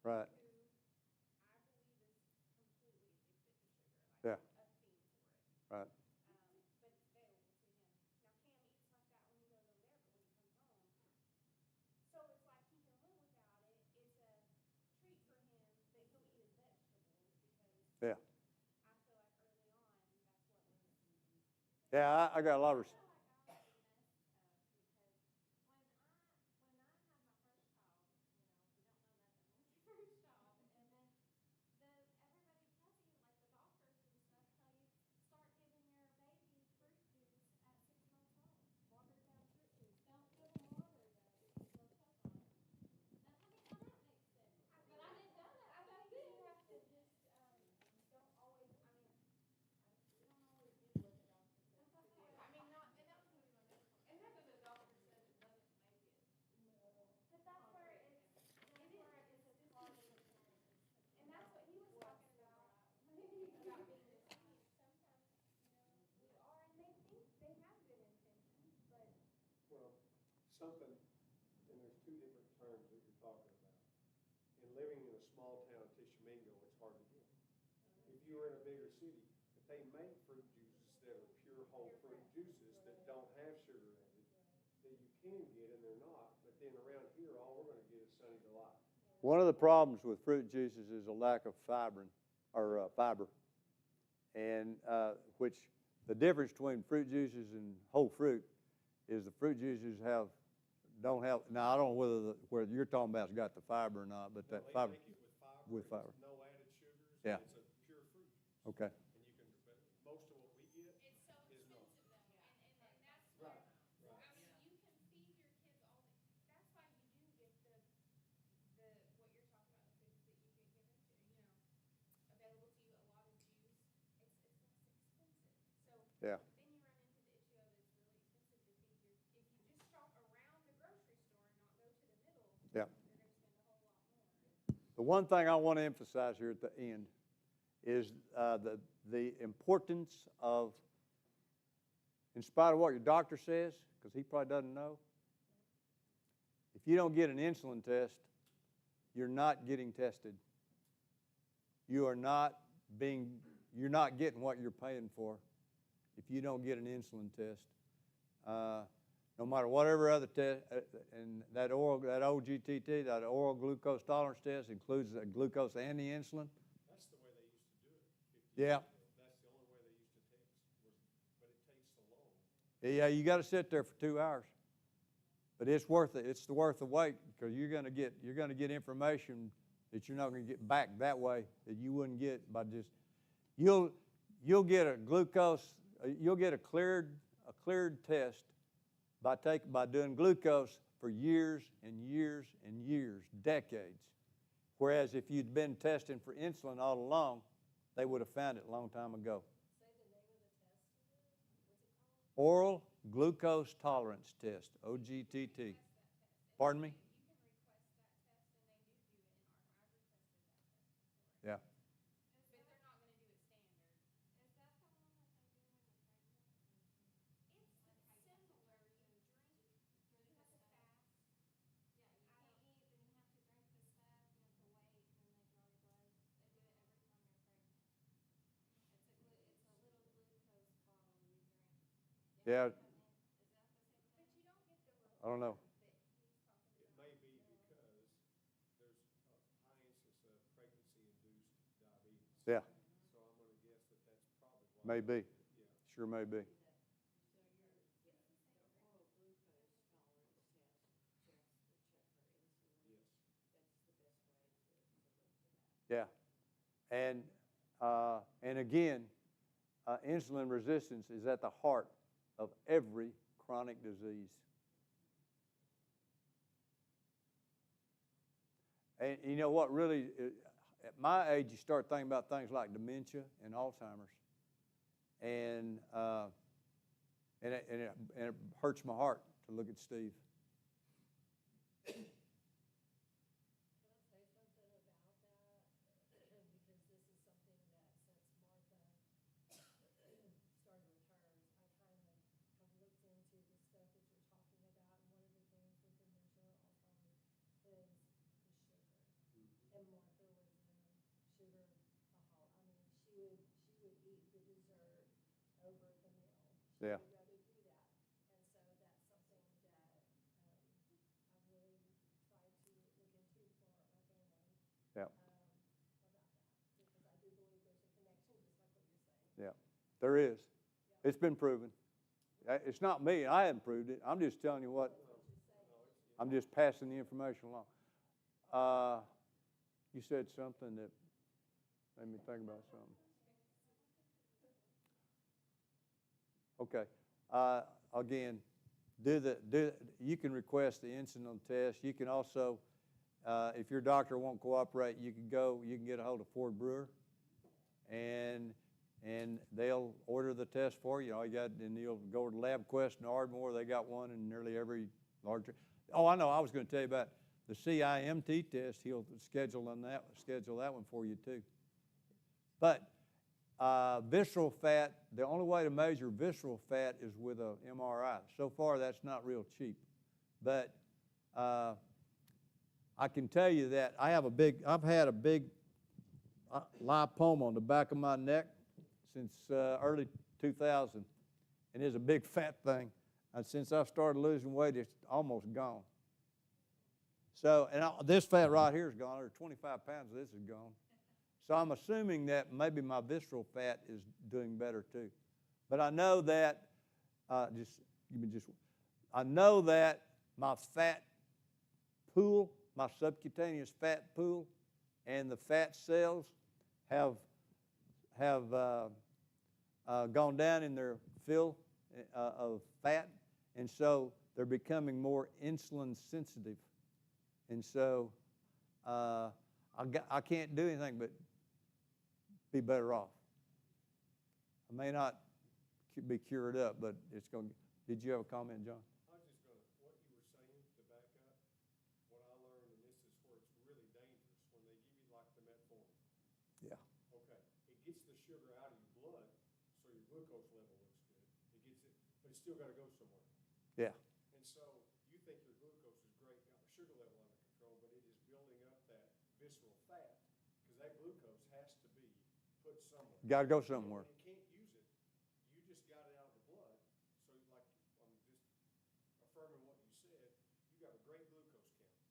Right. Yeah. Right. Yeah. Yeah, I got a lot of. something, and there's two different terms that you're talking about. In living in a small town of Tishomingo, it's hard to get. If you were in a bigger city, if they make fruit juices that are pure whole fruit juices that don't have sugar added, that you can get and they're not, but then around here, all we're gonna get is Sunny Delight. One of the problems with fruit juices is a lack of fiber, and which the difference between fruit juices and whole fruit is the fruit juices don't have. Now I don't know whether you're talking about's got the fiber or not, but that They fiber make it with fiber. with fiber. It's no added sugars. Yeah. It's a pure fruit juice. Okay. And you can, but most of what we get It's so is no. expensive though, and that's where, Right, right. I mean, you can feed your kids all day. That's why you do get what you're talking about, the foods that you get given to, available to you, a lot of juice. It's less expensive. So Yeah. then you run into the issue of it's really expensive to feed your, if you just shop around the grocery store and not go to the middle, Yeah. you're gonna spend a whole lot more. The one thing I want to emphasize here at the end is the importance of, in spite of what your doctor says, because he probably doesn't know, if you don't get an insulin test, you're not getting tested. You're not getting what you're paying for if you don't get an insulin test. No matter whatever other test, and that OGTT, that oral glucose tolerance test, includes the glucose and the insulin. That's the way they used to do it 50 Yeah. years ago. That's the only way they used to test, but it takes so long. Yeah, you got to sit there for 2 hours, but it's worth it. It's worth the wait because you're going to get information that you're not going to get back that way that you wouldn't get by just. You'll get a glucose. You'll get a cleared test by doing glucose for years and years and years, decades. Whereas if you'd been testing for insulin all along, they would have found it a long time ago. Say the name of the test again? What's it called? Oral glucose tolerance test, OGTT. Pardon me? You can request that test, and they do it, and I've requested that test before. Yeah. But they're not gonna do it standard. Is that the one that they do when you're pregnant? It's similar, you drink, you have to fast. Yeah, you can't eat, then you have to drink the stuff, you have to wait, and then they draw your blood. They do it every time you're pregnant. It's a little glucose bottle you drink. Yeah. Is that the same thing? But you don't get the I don't know. reward that he's talking It about. may be because there's a high incidence of pregnancy-induced diabetes. Yeah, So I'm gonna guess that that's probably why. maybe. Yeah. Sure may be. So the oral glucose tolerance test checks for insulin. Yes. That's the best way to look for that. Yeah. And again, insulin resistance is at the heart of every chronic disease. And you know what really, at my age, you start thinking about things like dementia and Alzheimer's. And it hurts my heart to look at Steve. Can I say something about that? Because this is something that since Martha started with hers, I kind of have looked into the stuff that you're talking about. And one of the things with dementia or Alzheimer's is the sugar. And Martha was a sugaraholic. I mean, she would eat the dessert over the meal. She Yeah. would rather do that. And so that's something that I've really tried to look into for my family. Yeah. About that, because I do believe there's a connection, just like what you're saying. Yeah, there is. It's been proven. It's not me. I haven't proved it. I'm just telling you what. I'm just passing the information along. You said something that made me think about something. Okay. Again, you can request the insulin test. You can also, if your doctor won't cooperate, you can get a hold of Ford Brewer, and they'll order the test for you. And you'll go to LabQuest in Ardmore. They got one in nearly every larger. Oh, I know. I was going to tell you about the CIMT test. He'll schedule that one for you too. But visceral fat, the only way to measure visceral fat is with an MRI. So far, that's not real cheap. But I can tell you that I've had a big lipoma on the back of my neck since early 2000, and it's a big fat thing. And since I started losing weight, it's almost gone. So, and this fat right here is gone. There's 25 pounds of this is gone. So I'm assuming that maybe my visceral fat is doing better too. But I know that, I know that my fat pool, my subcutaneous fat pool, and the fat cells have gone down in their fill of fat, and so they're becoming more insulin sensitive. And so I can't do anything but be better off. I may not be cured up, but it's going to. Did you have a comment, John? I was just gonna, what you were saying, to back up, what I learned, and this is where it's really dangerous, when they give you like the metformin. Yeah. Okay, it gets the sugar out of your blood, so your glucose level looks good. It gets it, but it's still gotta go somewhere. Yeah. And so you think your glucose is great, got your sugar level under control, but it is building up that visceral fat, because that glucose has to be put somewhere. Got to go somewhere. You can't use it. You just got it out of the blood. So like, I'm just affirming what you said. You got a great glucose count,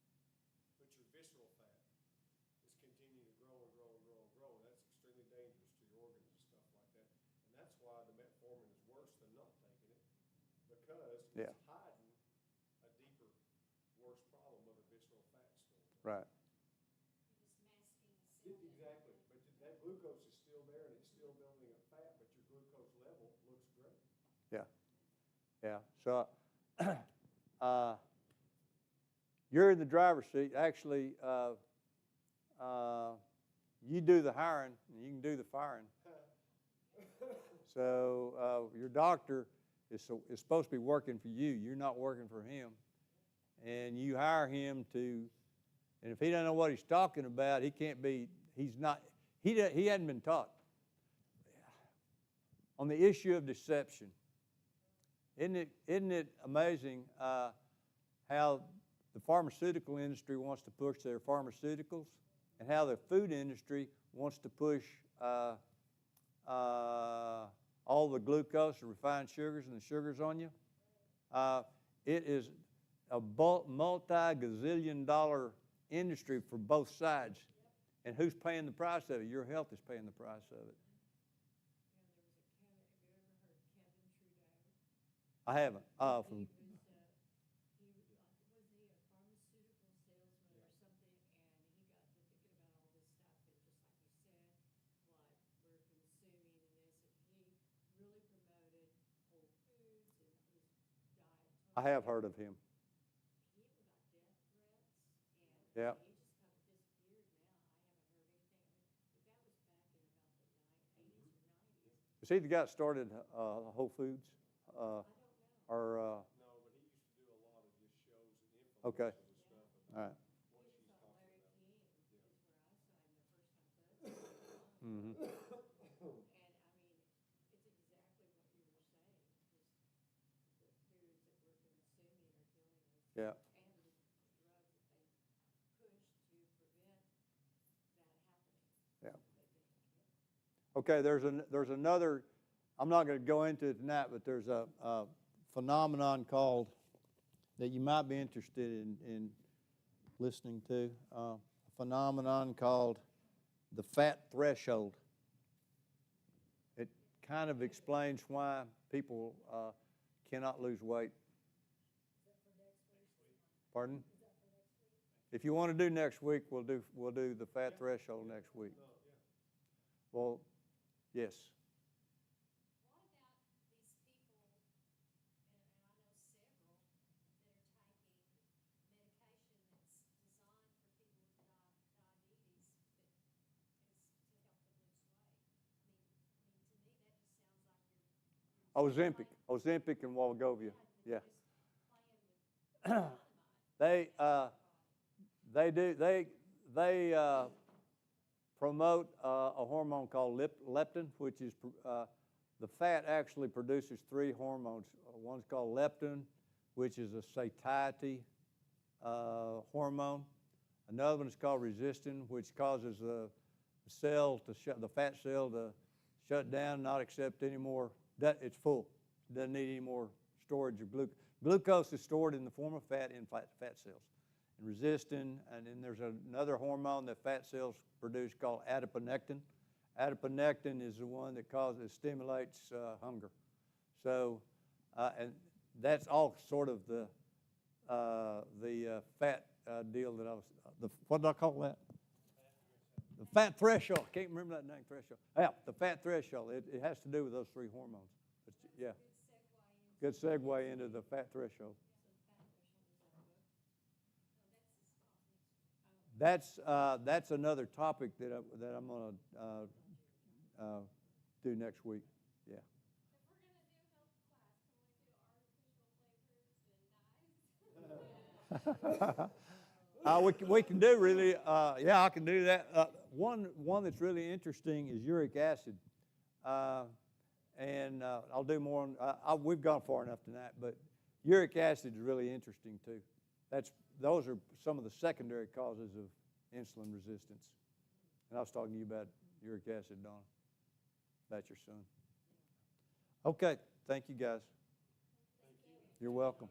but your visceral fat is continuing to grow and grow and grow and grow. And that's extremely dangerous to your organs and stuff like that. And that's why the metformin is worse than not taking it, because Yeah. it's hiding a deeper, worse problem of a visceral fat storage. Right. Exactly, but that glucose is still there and it's still building up fat, but your glucose level looks great. Yeah. Yeah. So you're in the driver's seat. Actually, you do the hiring and you can do the firing. So your doctor is supposed to be working for you. You're not working for him. And you hire him to, and if he doesn't know what he's talking about, he can't be, he hadn't been taught. On the issue of deception, isn't it amazing how the pharmaceutical industry wants to push their pharmaceuticals and how the food industry wants to push all the glucose and refined sugars and the sugars on you? It is a multi-gazillion-dollar industry for both sides. And who's paying the price of it? Your health is paying the price of it. I haven't. From I have heard of him. Yeah. Is he the guy that started Whole Foods? Or No, but he used to do a lot of just shows and okay. information and stuff. All right. What she's talking about. Mm-hmm. Yeah. Yeah. Okay, there's another, I'm not going to go into it tonight, but there's a phenomenon called, that you might be interested in listening to, a phenomenon called the fat threshold. It kind of explains why people cannot lose weight. Pardon? If you want to do next week, we'll do the fat threshold next week. Well, yes. Ozempic and Wegovy. Yeah. They promote a hormone called leptin, which is the fat actually produces three hormones. One's called leptin, which is a satiety hormone. Another one is called resistin, which causes the fat cell to shut down, not accept any more. It's full. It doesn't need any more storage of glucose. Glucose is stored in the form of fat in fat cells. And resistin, and then there's another hormone that fat cells produce called adiponectin. Adiponectin is the one that stimulates hunger. So, and that's all sort of the fat deal that what did I call that? The fat threshold. I can't remember that name, threshold. Yeah, the fat threshold. It has to do with those three hormones. Yeah. Good segue into the fat threshold. That's another topic that I'm going to do next week. Yeah. We can do really. Yeah, I can do that. One that's really interesting is uric acid, and I'll do more on. We've gone far enough tonight, but uric acid is really interesting too. Those are some of the secondary causes of insulin resistance. And I was talking to you about uric acid, Donna. That's your son. Okay, thank you guys. You're welcome.